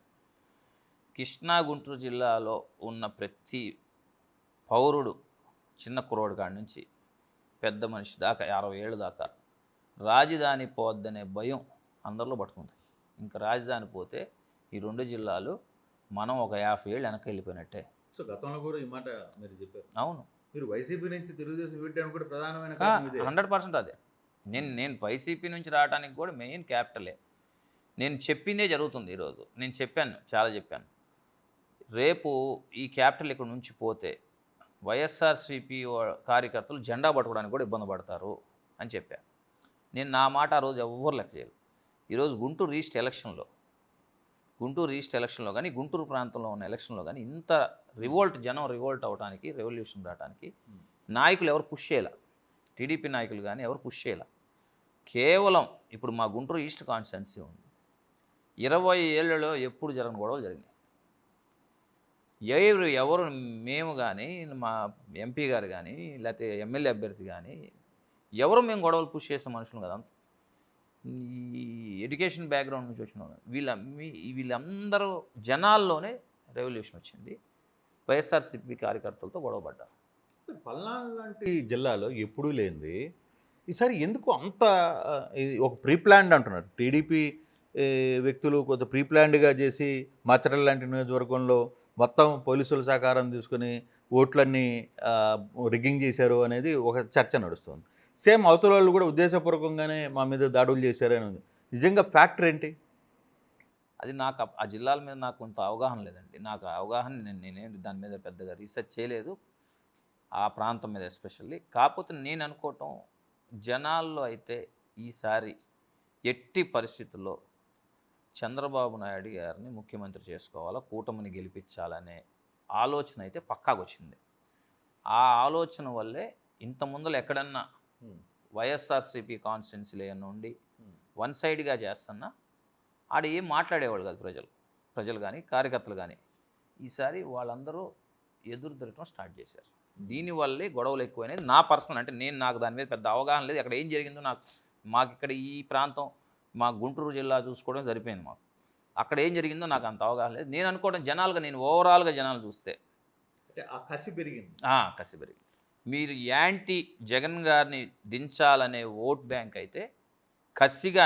[SPEAKER 3] కృష్ణా గుంటూరు జిల్లాలో ఉన్న ప్రతి పౌరుడు, చిన్న కుర్రోడు కాడి నుంచి పెద్ద మనిషి దాకా 60 ఏళ్ళ దాకా రాజధాని పోద్దనే భయం అందరిలో పట్టుకుంది. ఇంకా రాజధాని పోతే ఈ 2 జిల్లాలు మనం ఒక 50 ఏళ్ళు వెనక్కి వెళ్ళిపోయినట్టే.
[SPEAKER 2] సో గతంలో కూడా ఈ మాట మీరు చెప్పారు.
[SPEAKER 3] అవును,
[SPEAKER 2] మీరు వైసీపీ నుంచి తెలుగుదేశం పెట్టడానికి కూడా ప్రధానమైన
[SPEAKER 3] 100% అదే. నేను వైసీపీ నుంచి రావడానికి కూడా మెయిన్ క్యాపిటలే. నేను చెప్పిందే జరుగుతుంది. ఈరోజు నేను చాలా చెప్పాను. రేపు ఈ క్యాపిటల్ ఇక్కడ నుంచి పోతే వైఎస్ఆర్సీపీ కార్యకర్తలు జెండా పట్టుకోవడానికి కూడా ఇబ్బంది పడతారు అని చెప్పాను. నేను నా మాట ఆ రోజు ఎవ్వరు లెక్క చేయలేదు. ఈరోజు గుంటూరు ఈస్ట్ ఎలక్షన్లో కానీ గుంటూరు ప్రాంతంలో ఉన్న ఎలక్షన్లో కానీ ఇంత జనం రివోల్ట్ అవడానికి, రెవల్యూషన్ రావడానికి నాయకులు ఎవరు పుష్ చేయాల, టీడీపీ నాయకులు కానీ ఎవరు పుష్ చేయాల. కేవలం ఇప్పుడు మా గుంటూరు ఈస్ట్ కాన్స్టిట్యున్సీ ఉంది, 20 ఏళ్లలో ఎప్పుడు జరగని గొడవలు జరిగినాయి. ఎవరు మేము కానీ, మా ఎంపీ గారు కానీ, లేకపోతే ఎమ్మెల్యే అభ్యర్థి కానీ ఎవరు మేము గొడవలు పుష్ చేసే మనుషులు కదా. ఈ ఎడ్యుకేషన్ బ్యాక్గ్రౌండ్ నుంచి వచ్చిన వీళ్ళందరూ జనాల్లోనే రెవల్యూషన్ వచ్చింది. వైఎస్ఆర్సీపీ కార్యకర్తలతో గొడవ పడ్డారు.
[SPEAKER 2] పల్నాడు లాంటి జిల్లాలో ఎప్పుడూ లేనిది ఈసారి ఎందుకు అంత ఇది ఒక ప్రీప్లాన్డ్ అంటున్నారు టీడీపీ వ్యక్తులు, కొంత ప్రీప్లాన్డ్గా చేసి మాచర్ల లాంటి నియోజకవర్గంలో మొత్తం పోలీసుల సహకారం తీసుకుని ఓట్లన్నీ రిగ్గింగ్ చేశారు అనేది ఒక చర్చ నడుస్తుంది. సేమ్ అవతల వాళ్ళు కూడా ఉద్దేశపూర్వకంగానే మా మీద దాడులు చేశారని ఉంది. నిజంగా ఫ్యాక్టర్ ఏంటి?
[SPEAKER 3] అది నాకు ఆ జిల్లాల మీద నాకు కొంత అవగాహన లేదండి. నాకు అవగాహన నేనేం దాని మీద పెద్దగా రీసెర్చ్ చేయలేదు, ఆ ప్రాంతం మీద ఎస్పెషల్లీ. కాకపోతే నేను అనుకోవటం, జనాల్లో అయితే ఈసారి ఎట్టి పరిస్థితుల్లో చంద్రబాబు నాయుడు గారిని ముఖ్యమంత్రి చేసుకోవాలా, కూటమిని గెలిపించాలనే ఆలోచన అయితే పక్కాగా వచ్చింది. ఆ ఆలోచన వల్లే ఇంత ముందర ఎక్కడన్నా వైఎస్ఆర్సీపీ కాన్స్టిట్యున్సీలో నుండి వన్ సైడ్గా చేస్తున్నా ఆడ ఏం మాట్లాడేవాళ్ళు కాదు ప్రజలు కానీ కార్యకర్తలు కానీ. ఈసారి వాళ్ళందరూ ఎదురు తిరగటం స్టార్ట్ చేశారు. దీనివల్లే గొడవలు ఎక్కువైనది. నా పర్సనల్ అంటే నాకు దాని మీద పెద్ద అవగాహన లేదు. అక్కడ ఏం జరిగిందో మాకు ఇక్కడ ఈ ప్రాంతం మా గుంటూరు జిల్లా చూసుకోవడం సరిపోయింది. మాకు అక్కడ ఏం జరిగిందో నాకు అంత అవగాహన లేదు. నేను అనుకోవడం నేను ఓవరాల్గా జనాలు చూస్తే
[SPEAKER 2] కసి పెరిగింది.
[SPEAKER 3] కసి పెరిగింది. మీరు యాంటీ జగన్ గారిని దించాలనే ఓట్ బ్యాంక్ అయితే కసిగా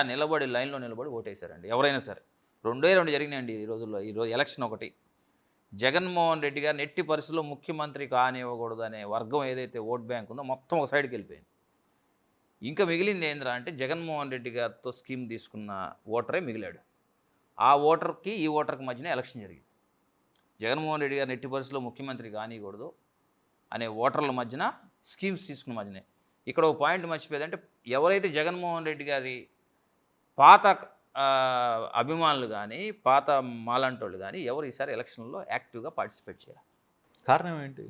[SPEAKER 3] లైన్లో నిలబడి ఓటేశారండి ఎవరైనా సరే. 2 జరిగినాయండి ఈరోజు ఎలక్షన్. ఒకటి, జగన్మోహన్ రెడ్డి గారిని ఎట్టి పరిస్థితుల్లో ముఖ్యమంత్రి కానివ్వకూడదు అనే వర్గం ఏదైతే ఓట్ బ్యాంక్ ఉందో మొత్తం ఒక సైడ్కి వెళ్ళిపోయింది. ఇంకా మిగిలింది ఏంద్రా అంటే జగన్మోహన్ రెడ్డి గారితో స్కీమ్ తీసుకున్న ఓటరే మిగిలాడు. ఆ ఓటర్కి ఈ ఓటర్కి మధ్యన ఎలక్షన్ జరిగింది. జగన్మోహన్ రెడ్డి గారిని ఎట్టి పరిస్థితుల్లో ముఖ్యమంత్రి కానివ్వకూడదు అనే ఓటర్ల మధ్యన స్కీమ్స్ తీసుకున్న మధ్యనే. ఇక్కడ ఒక పాయింట్ మర్చిపోయేదంటే, ఎవరైతే జగన్మోహన్ రెడ్డి గారి పాత అభిమానులు కానీ పాత మాలాంటోళ్ళు కానీ ఎవరు ఈసారి ఎలక్షన్లో యాక్టివ్గా పార్టిసిపేట్ చేయాలి.
[SPEAKER 2] కారణం ఏంటి?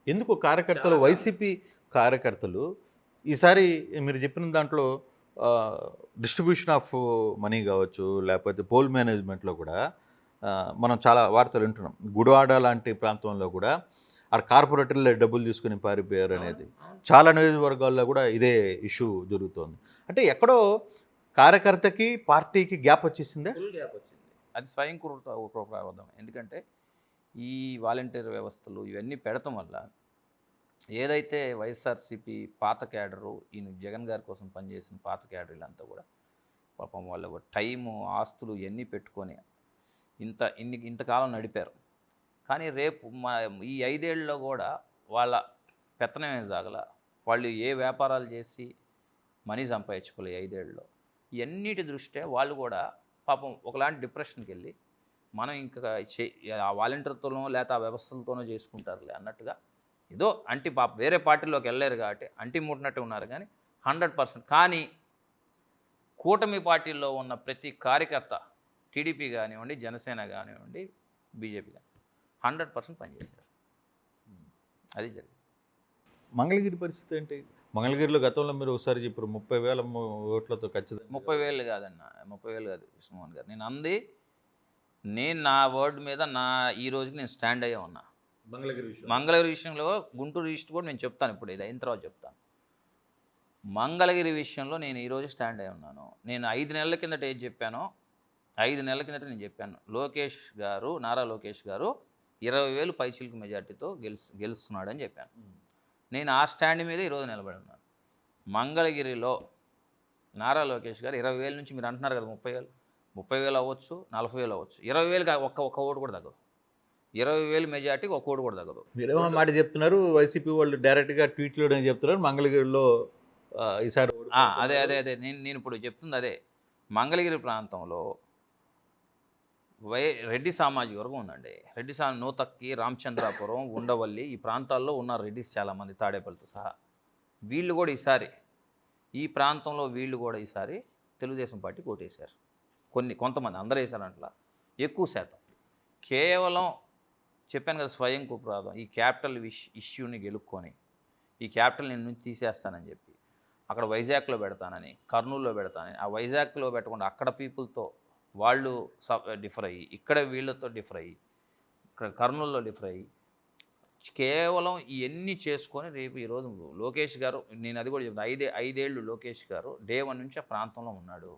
[SPEAKER 2] ఎందుకు కార్యకర్తలు, వైసీపీ కార్యకర్తలు ఈసారి మీరు చెప్పిన దాంట్లో డిస్ట్రిబ్యూషన్ ఆఫ్ మనీ కావచ్చు, లేకపోతే పోల్ మేనేజ్మెంట్లో కూడా మనం చాలా వార్తలు వింటున్నాం. గుడివాడ లాంటి ప్రాంతంలో కూడా ఆ కార్పొరేటర్లే డబ్బులు తీసుకుని పారిపోయారు అనేది చాలా నియోజకవర్గాల్లో కూడా ఇదే ఇష్యూ జరుగుతోంది. అంటే ఎక్కడో కార్యకర్తకి పార్టీకి గ్యాప్ వచ్చేసిందే.
[SPEAKER 3] ఫుల్ గ్యాప్ వచ్చింది. అది స్వయంకృతం. ఎందుకంటే ఈ వాలంటీర్ వ్యవస్థలు ఇవన్నీ పెడతాం వల్ల ఏదైతే వైఎస్ఆర్సీపీ పాత క్యాడరు, ఈయన జగన్ గారి కోసం పనిచేసిన పాత క్యాడర్లంతా కూడా పాపం వాళ్ళ టైము, ఆస్తులు ఇవన్నీ పెట్టుకొని ఇంతకాలం నడిపారు. కానీ రేపు ఈ 5 ఏళ్ళలో కూడా వాళ్ళ పెత్తనమే సాగల. వాళ్ళు ఏ వ్యాపారాలు చేసి మనీ సంపాదించుకోలే 5 ఏళ్ళలో. ఇవన్నిటి దృష్ట్యా వాళ్ళు కూడా పాపం ఒకలాంటి డిప్రెషన్కి వెళ్ళి మనం ఇంకా ఆ వాలంటీర్తోనో లేకపోతే ఆ వ్యవస్థలతోనో చేసుకుంటారులే అన్నట్టుగా ఏదో వేరే పార్టీలోకి వెళ్ళలేరు కాబట్టి ముట్టినట్టు ఉన్నారు. కానీ 100%. కానీ కూటమి పార్టీల్లో ఉన్న ప్రతి కార్యకర్త, టీడీపీ కానివ్వండి, జనసేన కానివ్వండి, బీజేపీ కానీ 100% పనిచేశారు. అది జరిగింది.
[SPEAKER 2] మంగళగిరి పరిస్థితి ఏంటి? మంగళగిరిలో గతంలో మీరు ఒకసారి చెప్పారు 30,000 ఓట్లతో ఖచ్చితంగా.
[SPEAKER 3] 30,000 కాదన్న, 30,000 కాదు కృష్ణమోహన్ గారు. నేను నా వర్డ్ మీద ఈ రోజుకి నేను స్టాండ్ అయ్యే ఉన్నా. మంగళగిరి విషయంలో గుంటూరు ఈస్ట్ కూడా నేను చెప్తాను, ఇప్పుడు ఇది అయిన తర్వాత చెప్తాను. మంగళగిరి విషయంలో నేను ఈరోజు స్టాండ్ అయి ఉన్నాను. నేను 5 నెలల కిందట ఏది చెప్పానో 5 నెలల కిందట నేను చెప్పాను, నారా లోకేష్ గారు 20,000 పైచిలకు మెజార్టీతో గెలుస్తున్నాడని చెప్పాను. నేను ఆ స్టాండ్ మీద ఈరోజు నిలబడి ఉన్నాను. మంగళగిరిలో నారా లోకేష్ గారు 20,000 నుంచి మీరు అంటున్నారు కదా 30,000 అవ్వచ్చు, 40,000 అవ్వచ్చు, 20,000 ఒక్క ఓటు కూడా తగ్గదు. 20,000 మెజార్టీకి ఒక్క ఓటు కూడా తగ్గదు.
[SPEAKER 2] మీరేమో మాట చెప్తున్నారు, వైసీపీ వాళ్ళు డైరెక్ట్గా ట్వీట్లో చెప్తున్నారు మంగళగిరిలో ఈసారి.
[SPEAKER 3] అదే నేను ఇప్పుడు చెప్తుంది అదే. మంగళగిరి ప్రాంతంలో రెడ్డి సామాజిక వర్గం ఉందండి. నూతక్కి, రామచంద్రాపురం, ఉండవల్లి ఈ ప్రాంతాల్లో ఉన్నారు రెడ్డిస్ చాలామంది, తాడేపల్లితో సహా. వీళ్ళు కూడా ఈసారి ఈ ప్రాంతంలో ఈసారి తెలుగుదేశం పార్టీకి ఓటేశారు. కొంతమంది, అందరూ వేశారంట్లా, ఎక్కువ శాతం. కేవలం చెప్పాను కదా, స్వయం కుప్రాదం, ఈ క్యాపిటల్ ఇష్యూని గెలుక్కొని ఈ క్యాపిటల్ నేను నుంచి తీసేస్తానని చెప్పి అక్కడ వైజాగ్లో పెడతానని, కర్నూలులో పెడతానని, ఆ వైజాగ్లో పెట్టకుండా అక్కడ పీపుల్తో వాళ్ళు డిఫర్ అయ్యి, ఇక్కడ వీళ్ళతో డిఫర్ అయ్యి, ఇక్కడ కర్నూలులో డిఫర్ అయ్యి, కేవలం ఇవన్నీ చేసుకొని రేపు ఈరోజు లోకేష్ గారు, నేను అది కూడా చెప్తాను, ఐదేళ్ళు లోకేష్ గారు డే 1 నుంచి ఆ ప్రాంతంలో ఉన్నాడు.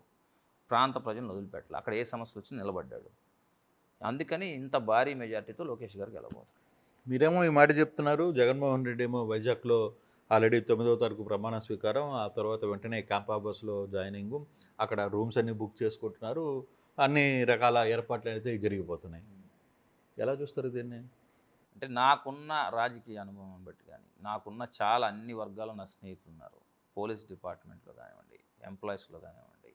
[SPEAKER 3] ప్రాంత ప్రజలను వదిలిపెట్టాలి, అక్కడ ఏ సమస్యలు వచ్చి నిలబడ్డాడు. అందుకని ఇంత భారీ మెజార్టీతో లోకేష్ గారు గెలవబోతున్నారు.
[SPEAKER 2] మీరేమో ఈ మాట చెప్తున్నారు, జగన్మోహన్ రెడ్డి ఏమో వైజాగ్లో ఆల్రెడీ 9వ తారీఖు ప్రమాణ స్వీకారం, ఆ తర్వాత వెంటనే క్యాంపస్లో జాయినింగ్, అక్కడ రూమ్స్ అన్నీ బుక్ చేసుకుంటున్నారు, అన్ని రకాల ఏర్పాట్లు అయితే జరిగిపోతున్నాయి. ఎలా చూస్తారు దీన్ని?
[SPEAKER 3] అంటే నాకున్న రాజకీయ అనుభవం బట్టి కానీ, నాకున్న చాలా అన్ని వర్గాల నా స్నేహితులు ఉన్నారు. పోలీస్ డిపార్ట్మెంట్లో కానివ్వండి, ఎంప్లాయీస్లో కానివ్వండి,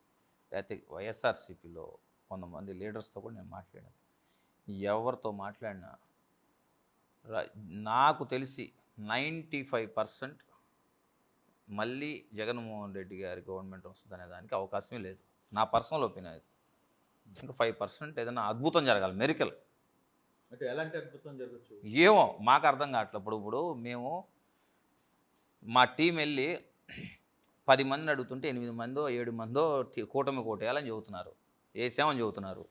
[SPEAKER 3] లేకపోతే వైఎస్ఆర్సీపీలో కొంతమంది లీడర్స్తో కూడా నేను మాట్లాడాను. ఎవరితో మాట్లాడినా నాకు తెలిసి 95% మళ్ళీ జగన్మోహన్ రెడ్డి గారి గవర్నమెంట్ వస్తుందనే దానికి అవకాశమే లేదు. నా పర్సనల్ ఒపీనియన్ ఇది. ఇంకా 5% ఏదైనా అద్భుతం జరగాలి, మెరికల్.
[SPEAKER 2] అంటే ఎలాంటి అద్భుతం జరగచ్చు?
[SPEAKER 3] ఏమో మాకు అర్థం కావట్లేదు. ఇప్పుడు మేము మా టీం వెళ్ళి 10 మందిని అడుగుతుంటే 8 మందో 7 మందో కూటమి కోటేయాలని చెబుతున్నారు, వేసామని చెబుతున్నారు.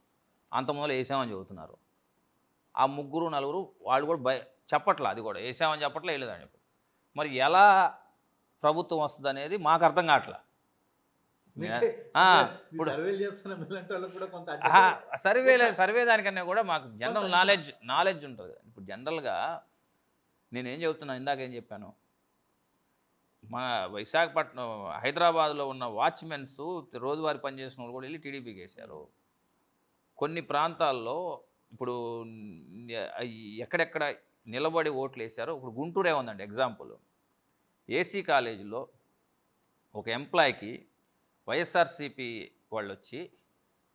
[SPEAKER 3] అంతమందిలో వేసామని చెబుతున్నారు. ఆ 3, 4 వాళ్ళు కూడా చెప్పట్లా, అది కూడా వేసామని చెప్పట్లే, వేయలేదని చెప్పి. మరి ఎలా ప్రభుత్వం వస్తుంది అనేది మాకు అర్థం కావట్లా. ఇప్పుడు సర్వే దానికన్నా కూడా మాకు జనరల్ నాలెడ్జ్ ఉంటుంది. ఇప్పుడు జనరల్గా నేనేం చెబుతున్నాను, ఇందాకేం చెప్పాను, మా విశాఖపట్నం హైదరాబాద్లో ఉన్న వాచ్మెన్స్ రోజువారీ పనిచేసిన వాళ్ళు కూడా వెళ్ళి టీడీపీకి వేశారు. కొన్ని ప్రాంతాల్లో ఇప్పుడు ఎక్కడెక్కడ నిలబడి ఓట్లు వేశారో, ఇప్పుడు గుంటూరే ఉందండి ఎగ్జాంపుల్. ఏసీ కాలేజీలో ఒక ఎంప్లాయ్కి వైఎస్ఆర్సీపీ వాళ్ళు వచ్చి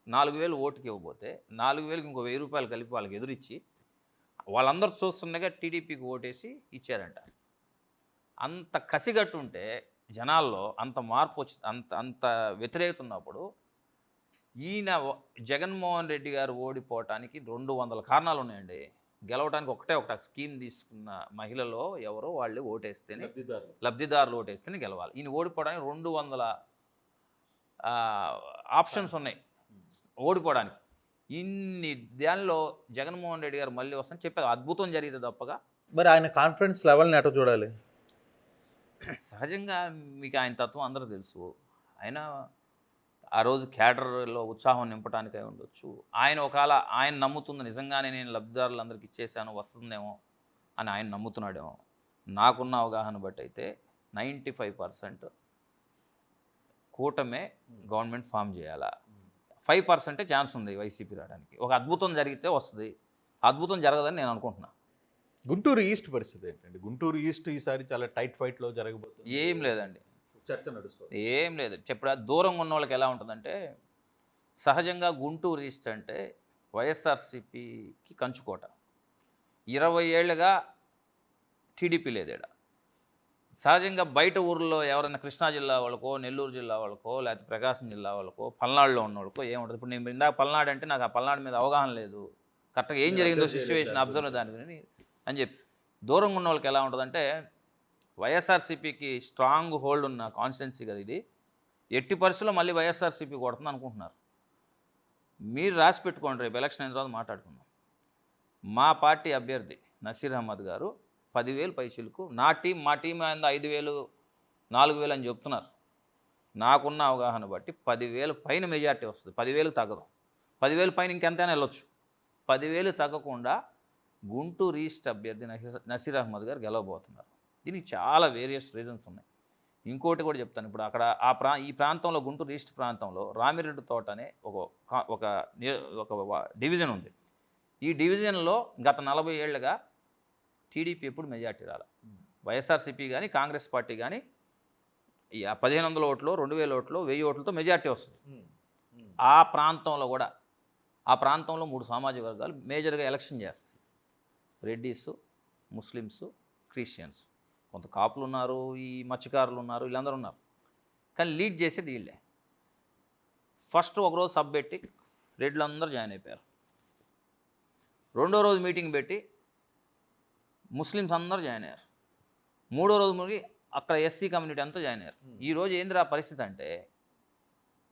[SPEAKER 3] 4,000 ఓటుకి ఇవ్వబోతే 4,000కి ఇంకో 1,000 రూపాయలు కలిపి వాళ్ళకి ఎదురిచ్చి వాళ్ళందరూ చూస్తుండగా టీడీపీకి ఓటేసి ఇచ్చారంట. అంత కసిగట్టు ఉంటే జనాల్లో అంత మార్పు వచ్చి అంత వ్యతిరేకత ఉన్నప్పుడు ఈయన జగన్మోహన్ రెడ్డి గారు ఓడిపోవటానికి 200 కారణాలు ఉన్నాయండి. గెలవడానికి ఒకటే స్కీమ్ తీసుకున్న మహిళలో ఎవరో వాళ్ళు ఓటేస్తేనే, లబ్ధిదారులు ఓటేస్తేనే గెలవాలి. ఈయన ఓడిపోవడానికి 200 ఆప్షన్స్ ఉన్నాయి ఓడిపోవడానికి. ఇన్ని దానిలో జగన్మోహన్ రెడ్డి గారు మళ్ళీ వస్తారని చెప్పారు, అద్భుతం జరిగితే తప్పగా.
[SPEAKER 2] మరి ఆయన కాన్ఫిడెన్స్ లెవెల్ని ఎట్లా చూడాలి?
[SPEAKER 3] సహజంగా మీకు ఆయన తత్వం అందరూ తెలుసు. ఆయన ఆ రోజు క్యాడర్లో ఉత్సాహం నింపడానికి అయి ఉండొచ్చు. ఆయన ఒకవేళ ఆయన నమ్ముతుంది నిజంగానే నేను లబ్ధిదారులందరికీ ఇచ్చేసాను వస్తుందేమో అని ఆయన నమ్ముతున్నాడేమో. నాకున్న అవగాహన బట్టి అయితే 95% కూటమే గవర్నమెంట్ ఫామ్ చేయాలా, 5% ఛాన్స్ ఉంది వైసీపీ రావడానికి. ఒక అద్భుతం జరిగితే వస్తుంది, అద్భుతం జరగదని నేను అనుకుంటున్నా.
[SPEAKER 2] గుంటూరు ఈస్ట్ పరిస్థితి ఏంటండి? గుంటూరు ఈస్ట్ ఈసారి చాలా టైట్ ఫైట్లో జరగబోతుంది.
[SPEAKER 3] ఏం లేదండి,
[SPEAKER 2] చర్చ నడుస్తుంది.
[SPEAKER 3] ఏం లేదు. ఇప్పుడు దూరంగా ఉన్న వాళ్ళకి ఎలా ఉంటుందంటే, సహజంగా గుంటూరు ఈస్ట్ అంటే వైఎస్ఆర్సీపీకి కంచుకోట. 20 ఏళ్ళుగా టీడీపీ లేదేడా. సహజంగా బయట ఊర్లో ఎవరైనా కృష్ణా జిల్లా వాళ్ళకో, నెల్లూరు జిల్లా వాళ్ళకో, లేకపోతే ప్రకాశం జిల్లా వాళ్ళకో, పల్నాడులో ఉన్న వాళ్ళకో ఏముంటుంది. ఇప్పుడు నేను ఇందాక పల్నాడు అంటే నాకు ఆ పల్నాడు మీద అవగాహన లేదు, కరెక్ట్గా ఏం జరిగిందో సిచ్యువేషన్ అబ్జర్వ్ దాని అని చెప్పి. దూరంగా ఉన్న వాళ్ళకి ఎలా ఉంటుందంటే, వైఎస్ఆర్సీపీకి స్ట్రాంగ్ హోల్డ్ ఉన్న కాన్స్టిట్యున్సీ కదా ఇది, ఎట్టి పరిస్థితుల్లో మళ్ళీ వైఎస్ఆర్సీపీ కొడుతుంది అనుకుంటున్నారు. మీరు రాసి పెట్టుకోండి, రేపు ఎలక్షన్ అయిన తర్వాత మాట్లాడుకుందాం. మా పార్టీ అభ్యర్థి నసీర్ అహ్మద్ గారు 10,000 పైసలకు, మా టీం ఆయన 5,000 4,000 అని చెప్తున్నారు. నాకున్న అవగాహన బట్టి 10,000 పైన మెజార్టీ వస్తుంది. 10,000 తగ్గదు, 10,000 పైన ఇంకెంతైనా వెళ్ళొచ్చు. 10,000 తగ్గకుండా గుంటూరు ఈస్ట్ అభ్యర్థి నసీర్ అహ్మద్ గారు గెలవబోతున్నారు. దీనికి చాలా వేరియస్ రీజన్స్ ఉన్నాయి. ఇంకోటి కూడా చెప్తాను. ఇప్పుడు అక్కడ ఈ ప్రాంతంలో, గుంటూరు ఈస్ట్ ప్రాంతంలో రామిరెడ్డి తోట అనే ఒక డివిజన్ ఉంది. ఈ డివిజన్లో గత 40 ఏళ్ళుగా టీడీపీ ఎప్పుడు మెజార్టీ రాల. వైఎస్ఆర్సీపీ కానీ కాంగ్రెస్ పార్టీ కానీ 1,500 ఓట్లు, 2,000 ఓట్లు, 1,000 ఓట్లతో మెజార్టీ వస్తుంది. ఆ ప్రాంతంలో కూడా ఆ ప్రాంతంలో 3 సామాజిక వర్గాలు మేజర్గా ఎలక్షన్ చేస్తాయి. రెడ్డిస్, ముస్లిమ్స్, క్రిస్టియన్స్, కొంత కాపులు ఉన్నారు, ఈ మత్స్యకారులు ఉన్నారు, వీళ్ళందరూ ఉన్నారు. కానీ లీడ్ చేసేది వీళ్ళే. ఫస్ట్ ఒకరోజు సబ్ పెట్టి రెడ్లు అందరూ జాయిన్ అయిపోయారు. రెండో రోజు మీటింగ్ పెట్టి ముస్లిమ్స్ అందరూ జాయిన్ అయ్యారు. మూడో రోజు ముగి అక్కడ ఎస్సీ కమ్యూనిటీ అంతా జాయిన్ అయ్యారు. ఈరోజు ఏందిరా పరిస్థితి అంటే,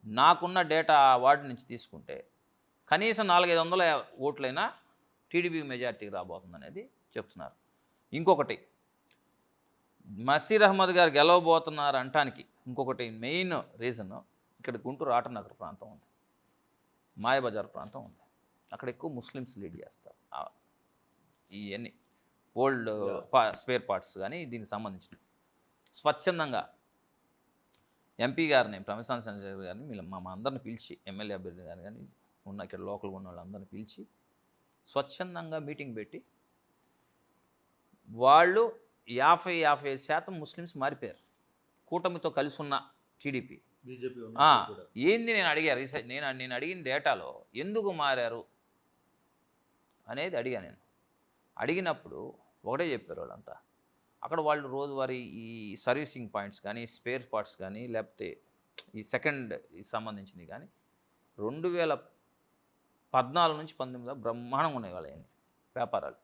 [SPEAKER 3] నాకున్న డేటా వార్డు నుంచి తీసుకుంటే కనీసం 400-500 ఓట్లైనా టీడీపీ మెజార్టీకి రాబోతుంది అనేది చెప్తున్నారు. ఇంకొకటి, మసీర్ అహ్మద్ గారు గెలవబోతున్నారు అంటానికి ఇంకొకటి మెయిన్ రీజన్, ఇక్కడ గుంటూరు ఆటనగర్ ప్రాంతం ఉంది, మాయబజార్ ప్రాంతం ఉంది. అక్కడ ఎక్కువ ముస్లిమ్స్ లీడ్ చేస్తారు. ఇవన్నీ ఓల్డ్ స్పేర్ పార్ట్స్ కానీ దీనికి సంబంధించిన స్వచ్ఛందంగా ఎంపీ గారిని, ప్రమిసాన్ చంద్రశేఖర్ గారిని, మా అందరిని పిలిచి, ఎమ్మెల్యే అభ్యర్థి గారిని కానీ ఉన్న ఇక్కడ లోకల్గా ఉన్న వాళ్ళందరినీ పిలిచి స్వచ్ఛందంగా మీటింగ్ పెట్టి వాళ్ళు 50-55% ముస్లిమ్స్ మారిపోయారు. కూటమితో కలిసి ఉన్న టీడీపీ,
[SPEAKER 2] బీజేపీ
[SPEAKER 3] ఏంది నేను అడిగా రీసెర్చ్, నేను అడిగిన డేటాలో ఎందుకు మారారు అనేది అడిగా. నేను అడిగినప్పుడు ఒకటే చెప్పారు వాళ్ళంతా. అక్కడ వాళ్ళు రోజువారీ ఈ సర్వీసింగ్ పాయింట్స్ కానీ, స్పేర్ పార్ట్స్ కానీ, లేకపోతే ఈ సెకండ్ సంబంధించినవి కానీ 2014 నుంచి 19 బ్రహ్మాండంగా ఉన్నాయి వాళ్ళ వ్యాపారాలు.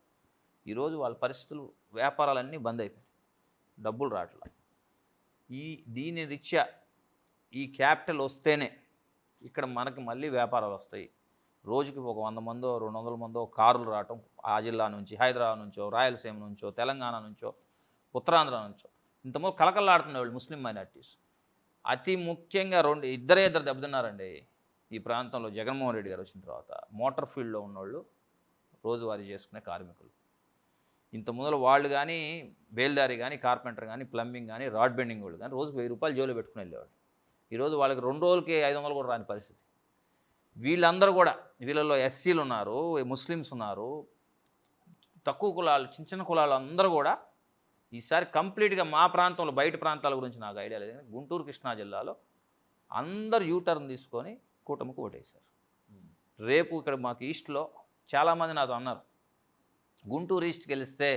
[SPEAKER 3] ఈరోజు వాళ్ళ పరిస్థితులు, వ్యాపారాలన్నీ బంద్ అయిపోయాయి, డబ్బులు రావట్లా. దీని రీత్యా ఈ క్యాపిటల్ వస్తేనే ఇక్కడ మనకి మళ్ళీ వ్యాపారాలు వస్తాయి. రోజుకి ఒక 100 మందో 200 మందో కార్లు రావటం, ఆ జిల్లా నుంచి, హైదరాబాద్ నుంచో, రాయలసీమ నుంచో, తెలంగాణ నుంచో, ఉత్తరాంధ్ర నుంచో, ఇంతమంది కలకల్లాడుతున్నవాళ్ళు ముస్లిం మైనార్టీస్. అతి ముఖ్యంగా ఇద్దరు దెబ్బతిన్నారండి ఈ ప్రాంతంలో. జగన్మోహన్ రెడ్డి గారు వచ్చిన తర్వాత మోటార్ ఫీల్డ్లో ఉన్నోళ్ళు, రోజువారీ చేసుకునే కార్మికులు. ఇంత ముందర వాళ్ళు కానీ, బేల్దారి కానీ, కార్పెంటర్ కానీ, ప్లంబింగ్ కానీ, రాడ్ బెండింగ్ వాళ్ళు కానీ రోజుకు 1000 రూపాయలు జోలో పెట్టుకుని వెళ్ళేవాళ్ళు. ఈరోజు వాళ్ళకి 2 రోజులకి 500 కూడా రాని పరిస్థితి. వీళ్ళందరూ కూడా, వీళ్ళలో ఎస్సీలు ఉన్నారు, ముస్లిమ్స్ ఉన్నారు, తక్కువ కులాలు, చిన్న కులాలు అందరూ కూడా ఈసారి కంప్లీట్గా మా ప్రాంతంలో, బయట ప్రాంతాల గురించి నాకు ఐడియా లేదు, గుంటూరు కృష్ణా జిల్లాలో అందరు యూటర్న్ తీసుకొని కూటమికి ఓటేశారు. రేపు ఇక్కడ మాకు ఈస్ట్లో చాలామంది నాతో అన్నారు, గుంటూరు ఈస్ట్కి గెలిస్తే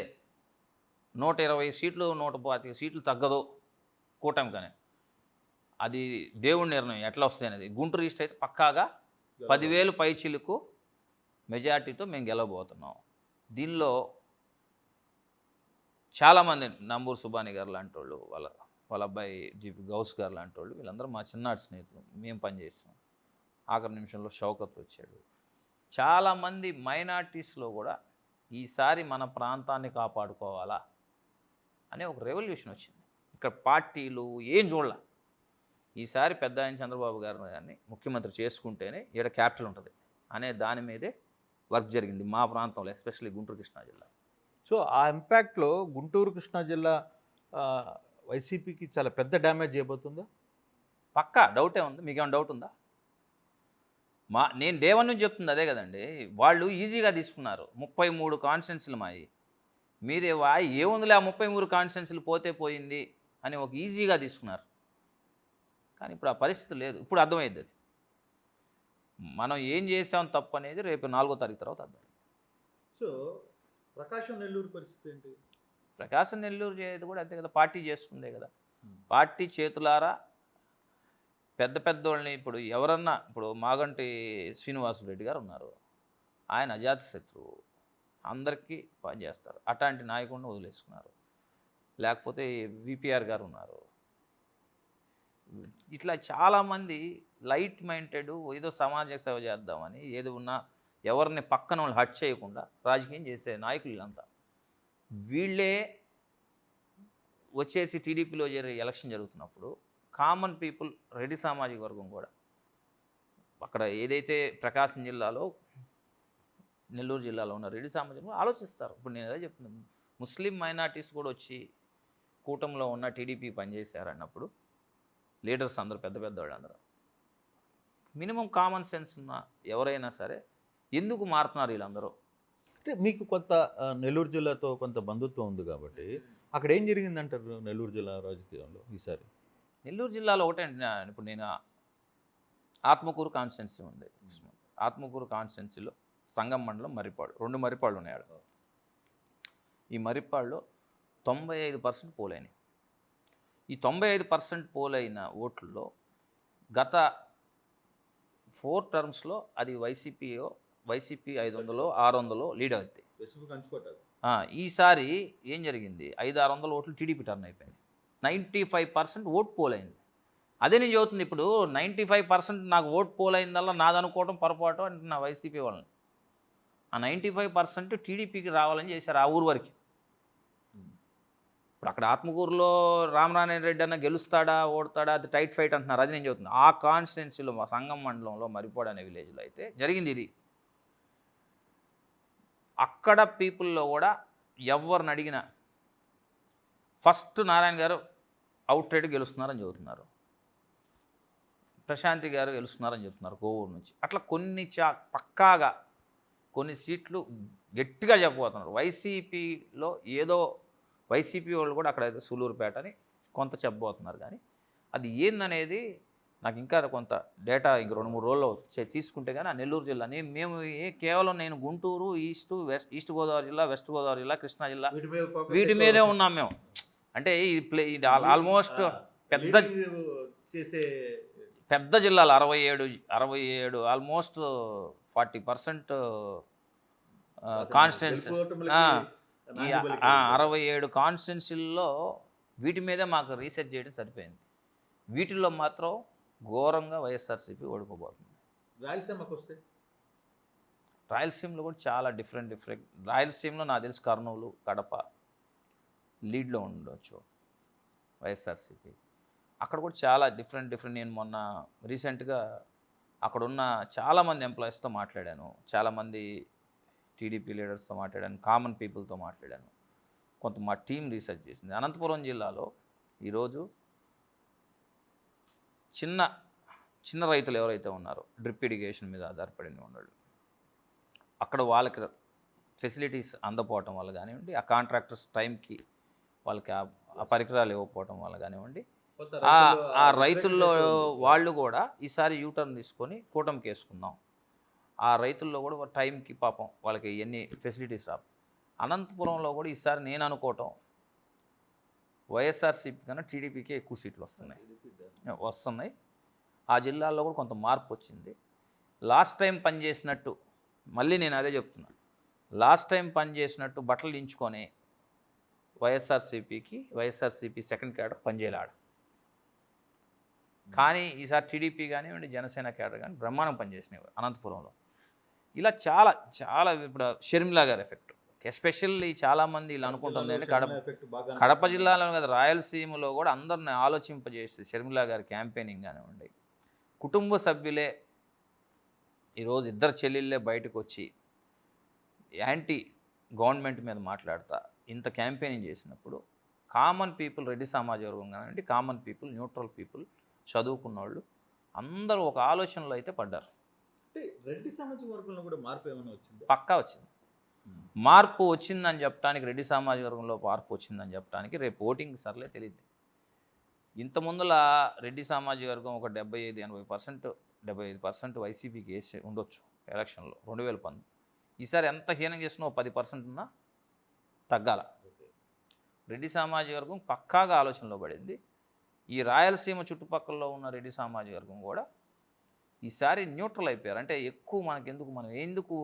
[SPEAKER 3] 120 సీట్లు 125 సీట్లు తగ్గదు కూటమికనే. అది దేవుడి నిర్ణయం ఎట్లా వస్తాయి అనేది. గుంటూరు ఈస్ట్ అయితే పక్కాగా 10,000 పైచీలకు మెజార్టీతో మేము గెలవబోతున్నాం. దీనిలో చాలామంది, నంబూరు సుబాని గారు లాంటి వాళ్ళు, వాళ్ళ అబ్బాయి జీపీ గౌస్ గారు లాంటి వాళ్ళు, వీళ్ళందరూ మా చిన్నాటి స్నేహితులు, మేము పనిచేస్తాం. ఆఖరి నిమిషంలో షౌకత్ వచ్చాడు. చాలామంది మైనార్టీస్లో కూడా ఈసారి మన ప్రాంతాన్ని కాపాడుకోవాలా అనే ఒక రెవల్యూషన్ వచ్చింది. ఇక్కడ పార్టీలు ఏం చూడాల, ఈసారి పెద్ద ఆయన చంద్రబాబు గారిని ముఖ్యమంత్రి చేసుకుంటేనే ఈడ క్యాపిటల్ ఉంటుంది అనే దాని మీదే వర్క్ జరిగింది మా ప్రాంతంలో, ఎస్పెషల్లీ గుంటూరు కృష్ణా జిల్లా.
[SPEAKER 4] సో ఆ ఇంపాక్ట్లో గుంటూరు కృష్ణా జిల్లా వైసీపీకి చాలా పెద్ద డ్యామేజ్ చేయబోతుందా?
[SPEAKER 3] పక్కా డౌటే ఉంది. మీకేమైనా డౌట్ ఉందా? నేను డే 1 నుంచి చెప్తుంది అదే కదండి. వాళ్ళు ఈజీగా తీసుకున్నారు 33 కాన్స్టిట్యున్సీలు మాయి. మీరే ఏముందిలే ఆ 33 కాన్స్టిట్యున్సీలు పోతే పోయింది అని ఒక ఈజీగా తీసుకున్నారు. కానీ ఇప్పుడు ఆ పరిస్థితి లేదు. ఇప్పుడు అర్థమైంది అది మనం ఏం చేసాం తప్పు అనేది రేపు 4వ తారీఖు తర్వాత అర్థం.
[SPEAKER 2] సో ప్రకాశం నెల్లూరు పరిస్థితి ఏంటి?
[SPEAKER 3] ప్రకాశం నెల్లూరు చేయదు కూడా అంతే కదా, పార్టీ చేసుకుందే కదా. పార్టీ చేతులారా పెద్ద పెద్దోళ్ళని, ఇప్పుడు ఎవరన్నా, ఇప్పుడు మాగంటి శ్రీనివాసరెడ్డి గారు ఉన్నారు, ఆయన అజాత శత్రువు, అందరికీ పనిచేస్తారు, అట్లాంటి నాయకుడిని వదిలేసుకున్నారు. లేకపోతే విపిఆర్ గారు ఉన్నారు. ఇట్లా చాలామంది లైట్ మైండెడ్, ఏదో సమాజ సేవ చేద్దామని, ఏదో ఉన్నా ఎవరిని పక్కన వాళ్ళు హట్ చేయకుండా రాజకీయం చేసే నాయకులు వీళ్ళంతా. వీళ్ళే వచ్చేసి టీడీపీలో జరిగే ఎలక్షన్ జరుగుతున్నప్పుడు కామన్ పీపుల్, రెడ్డి సామాజిక వర్గం కూడా అక్కడ ఏదైతే ప్రకాశం జిల్లాలో, నెల్లూరు జిల్లాలో ఉన్న రెడ్డి సామాజిక వర్గం ఆలోచిస్తారు. ఇప్పుడు నేను అదే చెప్తున్నాను, ముస్లిం మైనార్టీస్ కూడా వచ్చి కూటమిలో ఉన్న టీడీపీ పనిచేశారన్నప్పుడు లీడర్స్ అందరూ, పెద్ద పెద్ద వాళ్ళందరూ, మినిమం కామన్ సెన్స్ ఉన్న ఎవరైనా సరే ఎందుకు మారుతున్నారు వీళ్ళందరూ?
[SPEAKER 4] అంటే మీకు కొంత నెల్లూరు జిల్లాతో కొంత బంధుత్వం ఉంది కాబట్టి అక్కడ ఏం జరిగిందంటారు నెల్లూరు జిల్లా రాజకీయంలో ఈసారి?
[SPEAKER 3] నెల్లూరు జిల్లాలో ఒకటే అండి, ఇప్పుడు నేను ఆత్మకూరు కాన్స్టిట్యున్సీ ఉంది, ఆత్మకూరు కాన్స్టిట్యున్సీలో సంగం మండలం మర్రిపాడు 2 మర్రిపాళ్ళు ఉన్నాయి ఆడ. ఈ మర్రిపాడులో 95% పోలైనవి. ఈ 95% పోలైన ఓట్లలో గత 4 టర్మ్స్లో అది వైసీపీ 500 600 లీడ్ అవుతాయి. ఈసారి ఏం జరిగింది, 500-600 ఓట్లు టీడీపీ టర్న్ అయిపోయింది. 95% ఓట్ పోలైంది. అదే నేను చదువుతుంది ఇప్పుడు 95% నాకు ఓట్ పోలైందల్లా నాదనుకోవడం పొరపాటు అంటే నా వైసీపీ వాళ్ళని. ఆ 95% టీడీపీకి రావాలని చేశారు ఆ ఊరు వరకు. ఇప్పుడు అక్కడ ఆత్మకూరులో రామనారాయణ రెడ్డి అన్న గెలుస్తాడా ఓడతాడా అది టైట్ ఫైట్ అంటున్నారు. అది నేను చెబుతున్నాను. ఆ కాన్స్టిట్యున్సీలో మా సంగం మండలంలో మరిపాడు అనే విలేజ్లో అయితే జరిగింది ఇది. అక్కడ పీపుల్లో కూడా ఎవరిని అడిగినా ఫస్ట్ నారాయణ గారు అవుట్ రైడ్ గెలుస్తున్నారని చెబుతున్నారు, ప్రశాంతి గారు గెలుస్తున్నారని చెప్తున్నారు కోవూరు నుంచి. అట్లా కొన్ని పక్కాగా కొన్ని సీట్లు గట్టిగా చెప్పబోతున్నారు. వైసీపీలో ఏదో వైసీపీ వాళ్ళు కూడా అక్కడైతే సూలూరుపేట అని కొంత చెప్పబోతున్నారు. కానీ అది ఏందనేది నాకు ఇంకా కొంత డేటా ఇంక 2-3 రోజుల్లో తీసుకుంటే కానీ ఆ నెల్లూరు జిల్లా మేము కేవలం నేను గుంటూరు ఈస్ట్ గోదావరి జిల్లా, వెస్ట్ గోదావరి జిల్లా, కృష్ణా జిల్లా వీటి మీదే ఉన్నాం మేము. అంటే ఇది ఆల్మోస్ట్ పెద్ద జిల్లాలు 67 ఆల్మోస్ట్ 40% కాన్స్టిట్యున్సీ 67 కాన్స్టిట్యున్సీల్లో వీటి మీదే మాకు రీసెర్చ్ చేయడం సరిపోయింది. వీటిల్లో మాత్రం ఘోరంగా వైఎస్ఆర్సీపీ ఓడిపోబోతుంది.
[SPEAKER 4] రాయలసీమకు వస్తే
[SPEAKER 3] రాయలసీమలో కూడా చాలా డిఫరెంట్ రాయలసీమలో నాకు తెలిసి కర్నూలు, కడప లీడ్లో ఉండొచ్చు వైఎస్ఆర్సీపీ. అక్కడ కూడా చాలా డిఫరెంట్ నేను మొన్న రీసెంట్గా అక్కడున్న చాలామంది ఎంప్లాయీస్తో మాట్లాడాను, చాలామంది టీడీపీ లీడర్స్తో మాట్లాడాను, కామన్ పీపుల్తో మాట్లాడాను. కొంత మా టీం రీసెర్చ్ చేసింది. అనంతపురం జిల్లాలో ఈరోజు చిన్న రైతులు ఎవరైతే ఉన్నారో డ్రిప్ ఇరిగేషన్ మీద ఆధారపడిన వాళ్ళు, అక్కడ వాళ్ళకి ఫెసిలిటీస్ అందపోవటం వల్ల కానివ్వండి, ఆ కాంట్రాక్టర్స్ టైంకి వాళ్ళకి ఆ పరికరాలు ఇవ్వకపోవటం వల్ల కానివ్వండి, ఆ రైతుల్లో వాళ్ళు కూడా ఈసారి యూటర్న్ తీసుకొని కూటమికి వేసుకుందాం. ఆ రైతుల్లో కూడా టైంకి పాపం వాళ్ళకి ఎన్ని ఫెసిలిటీస్ రావు. అనంతపురంలో కూడా ఈసారి నేను అనుకోవటం వైఎస్ఆర్సీపీ కన్నా టీడీపీకే ఎక్కువ సీట్లు వస్తున్నాయి. ఆ జిల్లాల్లో కూడా కొంత మార్పు వచ్చింది. లాస్ట్ టైం పనిచేసినట్టు మళ్ళీ నేను అదే చెప్తున్నా, లాస్ట్ టైం పనిచేసినట్టు బట్టలు దించుకొని వైఎస్ఆర్సీపీ సెకండ్ క్యాడర్ పనిచేయలాడు. కానీ ఈసారి టీడీపీ కానివ్వండి, జనసేన క్యాడర్ కానీ బ్రహ్మాండం పనిచేసినాయి అనంతపురంలో. ఇలా చాలా ఇప్పుడు షర్మిలా గారి ఎఫెక్ట్ ఎస్పెషల్లీ చాలామంది ఇలా అనుకుంటుంది. అంటే కడప జిల్లాలో కదా, రాయలసీమలో కూడా అందరిని ఆలోచింపజేసి షర్మిలా గారి క్యాంపెయినింగ్ కానివ్వండి, కుటుంబ సభ్యులే ఈరోజు 2 చెల్లెళ్ళే బయటకు వచ్చి యాంటీ గవర్నమెంట్ మీద మాట్లాడతా ఇంత క్యాంపెయినింగ్ చేసినప్పుడు కామన్ పీపుల్, రెడ్డి సమాజ వర్గం కానివ్వండి, కామన్ పీపుల్, న్యూట్రల్ పీపుల్, చదువుకున్న వాళ్ళు అందరూ ఒక ఆలోచనలో అయితే పడ్డారు.
[SPEAKER 4] అంటే రెడ్డి సామాజిక వర్గంలో కూడా మార్పు ఏమైనా వచ్చింది?
[SPEAKER 3] పక్కా వచ్చింది. మార్పు వచ్చిందని చెప్పడానికి, రెడ్డి సామాజిక వర్గంలో మార్పు వచ్చిందని చెప్పడానికి రేపు ఓటింగ్ సర్లే తెలియదు. ఇంత ముందుల రెడ్డి సామాజిక వర్గం ఒక 75% వైసీపీకి వేసి ఉండొచ్చు ఎలక్షన్లో 2019. ఈసారి ఎంత హీనం చేసినా 10% ఉన్నా తగ్గాల. రెడ్డి సామాజిక వర్గం పక్కాగా ఆలోచనలో పడింది. ఈ రాయలసీమ చుట్టుపక్కల ఉన్న రెడ్డి సామాజిక వర్గం కూడా ఈసారి న్యూట్రల్ అయిపోయారు. అంటే ఎక్కువ మనం ఎందుకు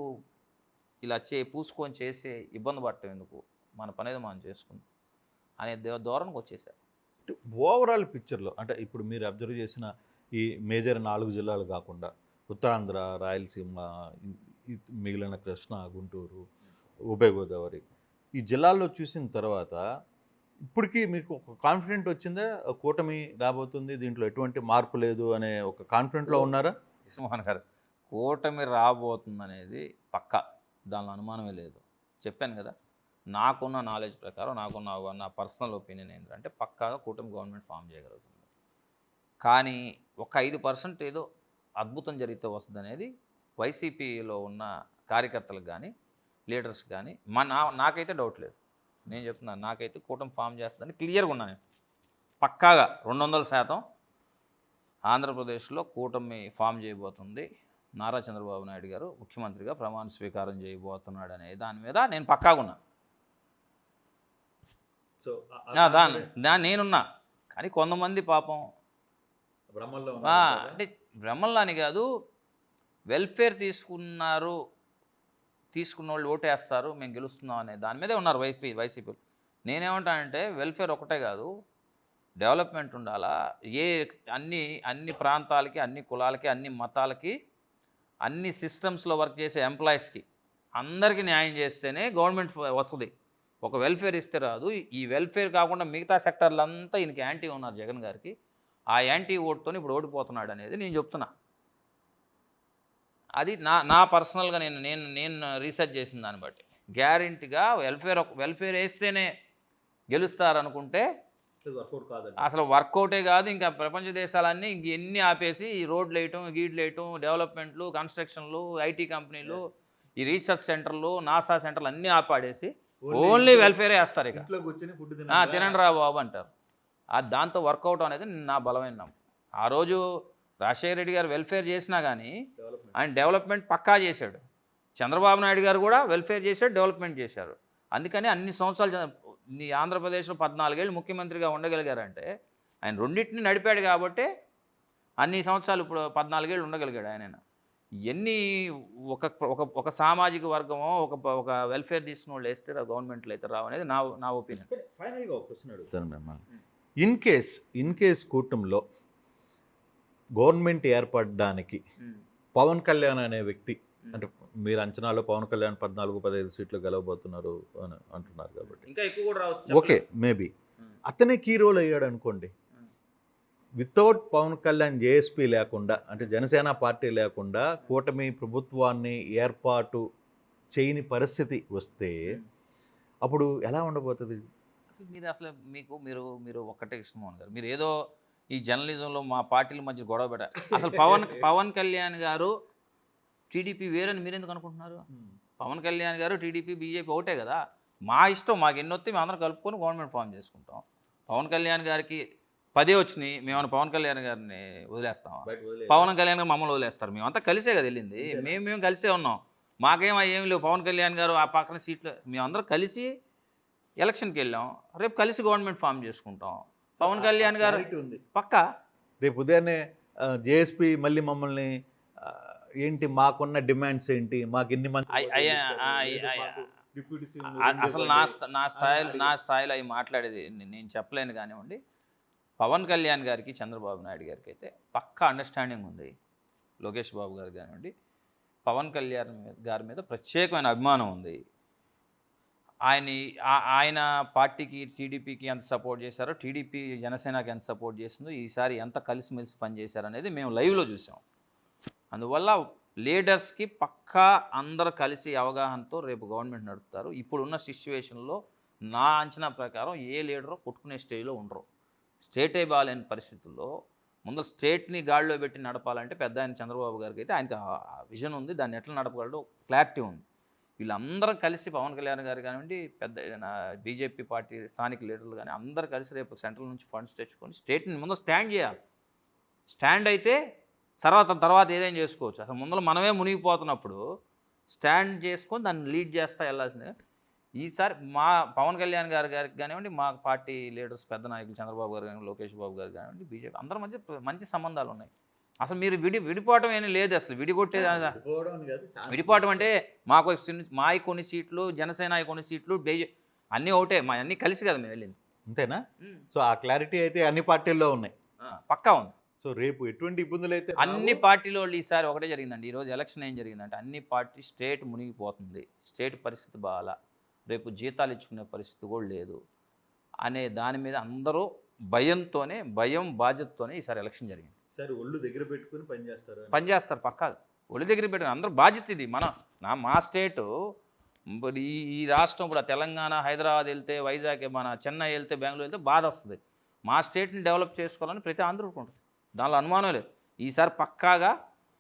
[SPEAKER 3] ఇలా పూసుకొని చేసే ఇబ్బంది పడటం ఎందుకు, మన పనేది మనం చేసుకుందాం అనే ధోరణికి వచ్చేసారు.
[SPEAKER 4] ఓవరాల్ పిక్చర్లో అంటే ఇప్పుడు మీరు అబ్జర్వ్ చేసిన ఈ మేజర్ 4 జిల్లాలు కాకుండా ఉత్తరాంధ్ర, రాయలసీమ, మిగిలిన కృష్ణా, గుంటూరు, ఉభయ గోదావరి ఈ జిల్లాల్లో చూసిన తర్వాత ఇప్పటికీ మీకు ఒక కాన్ఫిడెంట్ వచ్చిందా? కూటమి రాబోతుంది, దీంట్లో ఎటువంటి మార్పు లేదు అనే ఒక కాన్ఫిడెంట్లో ఉన్నారా?
[SPEAKER 3] కృష్ణమోహన్ గారు, కూటమి రాబోతుంది అనేది పక్కా, దానిలో అనుమానమే లేదు. చెప్పాను కదా, నాకున్న నాలెడ్జ్ ప్రకారం, నా పర్సనల్ ఒపీనియన్ ఏంటంటే పక్కాగా కూటమి గవర్నమెంట్ ఫామ్ చేయగలుగుతుంది. కానీ ఒక 5% ఏదో అద్భుతం జరిగితే వస్తుంది అనేది వైసీపీలో ఉన్న కార్యకర్తలకు కానీ లీడర్స్ కానీ నాకైతే డౌట్ లేదు. నేను చెప్తున్నాను, నాకైతే కూటమి ఫామ్ చేస్తుందని క్లియర్గా ఉన్నాను. పక్కాగా 200% ఆంధ్రప్రదేశ్లో కూటమి ఫామ్ చేయబోతుంది. నారా చంద్రబాబు నాయుడు గారు ముఖ్యమంత్రిగా ప్రమాణ స్వీకారం చేయబోతున్నాడు అనే దాని మీద నేను పక్కాగా ఉన్నా.
[SPEAKER 4] సో
[SPEAKER 3] దాని నేనున్నా. కానీ కొంతమంది పాపం
[SPEAKER 4] బ్రహ్మల్లో
[SPEAKER 3] అంటే బ్రహ్మల్లా అని కాదు, వెల్ఫేర్ తీసుకున్న వాళ్ళు ఓటేస్తారు, మేము గెలుస్తున్నాం అనే దాని మీదే ఉన్నారు వైసీపీలు. నేనేమంటానంటే వెల్ఫేర్ ఒకటే కాదు, డెవలప్మెంట్ ఉండాలా. అన్ని ప్రాంతాలకి, అన్ని కులాలకి, అన్ని మతాలకి, అన్ని సిస్టమ్స్లో వర్క్ చేసే ఎంప్లాయీస్కి అందరికీ న్యాయం చేస్తేనే గవర్నమెంట్ వస్తుంది. ఒక వెల్ఫేర్ ఇస్తే రాదు. ఈ వెల్ఫేర్ కాకుండా మిగతా సెక్టర్లంతా ఈయనకి యాంటీ ఉన్నారు జగన్ గారికి. ఆ యాంటీ ఓట్తో ఇప్పుడు ఓడిపోతున్నాడు అనేది నేను చెప్తున్నా. అది నా పర్సనల్గా నేను రీసెర్చ్ చేసిన దాన్ని బట్టి గ్యారెంటీగా వెల్ఫేర్ వేస్తేనే గెలుస్తారనుకుంటే
[SPEAKER 4] వర్కౌట్ కాదు,
[SPEAKER 3] అసలు వర్కౌటే కాదు. ఇంకా ప్రపంచ దేశాలన్నీ ఎన్ని ఆపేసి ఈ రోడ్లు వేయటం, గీడ్లు వేయటం, డెవలప్మెంట్లు, కన్స్ట్రక్షన్లు, ఐటీ కంపెనీలు, ఈ రీసెర్చ్ సెంటర్లు, నాసా సెంటర్లు అన్నీ ఆపాడేసి ఓన్లీ వెల్ఫేరే వేస్తారు. ఇక తినండి రా బాబు అంటారు. దాంతో వర్కౌట్ అనేది నా బలమైన నమ్మకం. ఆ రోజు రాజశేఖర రెడ్డి గారు వెల్ఫేర్ చేసినా కానీ ఆయన డెవలప్మెంట్ పక్కా చేశాడు. చంద్రబాబు నాయుడు గారు కూడా వెల్ఫేర్ చేశాడు, డెవలప్మెంట్ చేశారు. అందుకని అన్ని సంవత్సరాలు ఈ ఆంధ్రప్రదేశ్లో 14 ఏళ్ళు ముఖ్యమంత్రిగా ఉండగలిగారంటే ఆయన రెండింటిని నడిపాడు కాబట్టి అన్ని సంవత్సరాలు ఇప్పుడు 14 ఏళ్ళు ఉండగలిగాడు ఆయన. ఇవన్నీ ఒక సామాజిక వర్గమో ఒక వెల్ఫేర్ తీసుకున్న వాళ్ళు వేస్తే గవర్నమెంట్లో అయితే రావు అనేది నా ఒపీనియన్.
[SPEAKER 4] ఫైనల్గా ఒక ప్రశ్న అడుగుతాను మిమ్మల్ని. ఇన్ కేస్ కూటమిలో గవర్నమెంట్ ఏర్పడడానికి పవన్ కళ్యాణ్ అనే వ్యక్తి, అంటే మీరు అంచనాలో పవన్ కళ్యాణ్ 14-15 సీట్లు గెలవబోతున్నారు అని అంటున్నారు కాబట్టి
[SPEAKER 3] ఇంకా ఎక్కువ కూడా రావచ్చు.
[SPEAKER 4] ఓకే, మేబీ అతనే కీ రోల్ అయ్యాడు అనుకోండి. వితౌట్ పవన్ కళ్యాణ్ జేఎస్పీ లేకుండా, అంటే జనసేన పార్టీ లేకుండా కూటమి ప్రభుత్వాన్ని ఏర్పాటు చేయని పరిస్థితి వస్తే అప్పుడు ఎలా ఉండబోతుంది?
[SPEAKER 3] మీరు ఒక్కటే కృష్ణమోహన్ గారు, మీరు ఏదో ఈ జర్నలిజంలో మా పార్టీల మధ్య గొడవ పెట్టారు. అసలు పవన్ కళ్యాణ్ గారు టీడీపీ వేరని మీరు ఎందుకు అనుకుంటున్నారు? పవన్ కళ్యాణ్ గారు టీడీపీ బీజేపీ ఒకటే కదా. మా ఇష్టం, మాకు ఎన్నొస్తే మేము అందరం కలుపుకొని గవర్నమెంట్ ఫామ్ చేసుకుంటాం. పవన్ కళ్యాణ్ గారికి 10 వచ్చినాయి, మేమన్నా పవన్ కళ్యాణ్ గారిని వదిలేస్తాం? పవన్ కళ్యాణ్ గారు మమ్మల్ని వదిలేస్తారు? మేమంతా కలిసే కదా వెళ్ళింది, మేము కలిసే ఉన్నాం. ఏం లేవు. పవన్ కళ్యాణ్ గారు ఆ పక్కన సీట్లు, మేమందరం కలిసి ఎలక్షన్కి వెళ్ళాం. రేపు కలిసి గవర్నమెంట్ ఫామ్ చేసుకుంటాం. పవన్ కళ్యాణ్ గారు పక్కా
[SPEAKER 4] రేపు ఉదయాన్నే జేఎస్పీ మళ్ళీ మమ్మల్ని ఏంటి, మాకున్న డిమాండ్స్ ఏంటి, మాకు ఎన్ని మంది
[SPEAKER 3] అసలు నా స్థాయిలో అవి మాట్లాడేది నేను చెప్పలేను కానివ్వండి. పవన్ కళ్యాణ్ గారికి, చంద్రబాబు నాయుడు గారికి అయితే పక్కా అండర్స్టాండింగ్ ఉంది. లోకేష్ బాబు గారు కానివ్వండి, పవన్ కళ్యాణ్ గారి మీద ప్రత్యేకమైన అభిమానం ఉంది. ఆయన పార్టీకి, టీడీపీకి ఎంత సపోర్ట్ చేశారో, టీడీపీ జనసేనకి ఎంత సపోర్ట్ చేసిందో, ఈసారి ఎంత కలిసిమెలిసి పనిచేశారు అనేది మేము లైవ్లో చూసాం. అందువల్ల లీడర్స్కి పక్కా అందరు కలిసి అవగాహనతో రేపు గవర్నమెంట్ నడుపుతారు. ఇప్పుడున్న సిచ్యువేషన్లో నా అంచనా ప్రకారం ఏ లీడరు కొట్టుకునే స్టేజ్లో ఉండరు. స్టేటే బాగాలేని పరిస్థితుల్లో ముందు స్టేట్ని గాడిలో పెట్టి నడపాలంటే పెద్ద ఆయన చంద్రబాబు గారికి అయితే ఆయనకి విజన్ ఉంది, దాన్ని ఎట్లా నడపగలడో క్లారిటీ ఉంది. వీళ్ళందరం కలిసి పవన్ కళ్యాణ్ గారు కానివ్వండి, పెద్ద బీజేపీ పార్టీ స్థానిక లీడర్లు కానీ అందరూ కలిసి రేపు సెంట్రల్ నుంచి ఫండ్స్ తెచ్చుకొని స్టేట్ని ముందు స్టాండ్ చేయాలి. స్టాండ్ అయితే తర్వాత ఏదైనా చేసుకోవచ్చు. అసలు ముందర మనమే మునిగిపోతున్నప్పుడు స్టాండ్ చేసుకొని దాన్ని లీడ్ చేస్తా వెళ్ళాల్సిందే. ఈసారి మా పవన్ కళ్యాణ్ గారికి కానివ్వండి, మా పార్టీ లీడర్స్ పెద్ద నాయకులు చంద్రబాబు గారు కానివ్వండి, లోకేష్ బాబు గారు కానివ్వండి, బీజేపీ అందరి మధ్య మంచి సంబంధాలు ఉన్నాయి. అసలు మీరు విడిపోవటం ఏమీ లేదు. అసలు విడిపోవటం అంటే మా కొన్ని సీట్లు, జనసేన కొన్ని సీట్లు, అన్నీ ఒకటే, మా అన్నీ కలిసి కదా మేము వెళ్ళింది.
[SPEAKER 4] అంతేనా? సో ఆ క్లారిటీ అయితే అన్ని పార్టీల్లో ఉన్నాయి,
[SPEAKER 3] పక్కా ఉంది.
[SPEAKER 4] సో రేపు ఎటువంటి ఇబ్బందులు అయితే
[SPEAKER 3] అన్ని పార్టీలో ఈసారి ఒకటే జరిగిందండి. ఈరోజు ఎలక్షన్ ఏం జరిగిందంటే అన్ని పార్టీ స్టేట్ మునిగిపోతుంది, స్టేట్ పరిస్థితి బాగా, రేపు జీతాలు ఇచ్చుకునే పరిస్థితి కూడా లేదు అనే దాని మీద అందరూ భయం బాధ్యతతోనే ఈసారి ఎలక్షన్ జరిగింది.
[SPEAKER 4] సరే, ఒళ్ళు దగ్గర పెట్టుకుని
[SPEAKER 3] పనిచేస్తారు పక్కా. ఒళ్ళు దగ్గర పెట్టుకుని అందరూ బాధ్యత ఇది. మా స్టేటు ఈ రాష్ట్రం ఇప్పుడు తెలంగాణ, హైదరాబాద్ వెళ్తే, వైజాగ్, మన చెన్నై వెళ్తే, బెంగళూరు వెళ్తే బాధ వస్తుంది. మా స్టేట్ని డెవలప్ చేసుకోవాలని ప్రతి ఆంధ్రుడు ఉంటుంది, దానిలో అనుమానం లేదు. ఈసారి పక్కాగా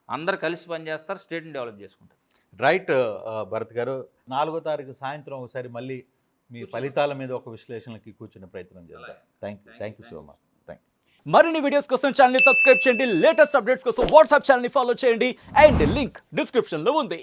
[SPEAKER 3] అందరు కలిసి పనిచేస్తారు, స్టేట్ని డెవలప్ చేసుకుంటారు.
[SPEAKER 4] రైట్ భరత్ గారు, 4వ తారీఖు సాయంత్రం ఒకసారి మళ్ళీ మీ ఫలితాల మీద ఒక విశ్లేషణకి కూర్చునే ప్రయత్నం చేద్దాం. Thank you so much. Thank you.
[SPEAKER 5] మరిన్ని వీడియోస్ కోసం ఛానల్ ని సబ్స్క్రైబ్ చేయండి, లేటెస్ట్ అప్డేట్స్ కోసం వాట్సాప్ ఛానల్ ని ఫాలో చేయండి అండ్ లింక్ డిస్క్రిప్షన్ లో ఉంది.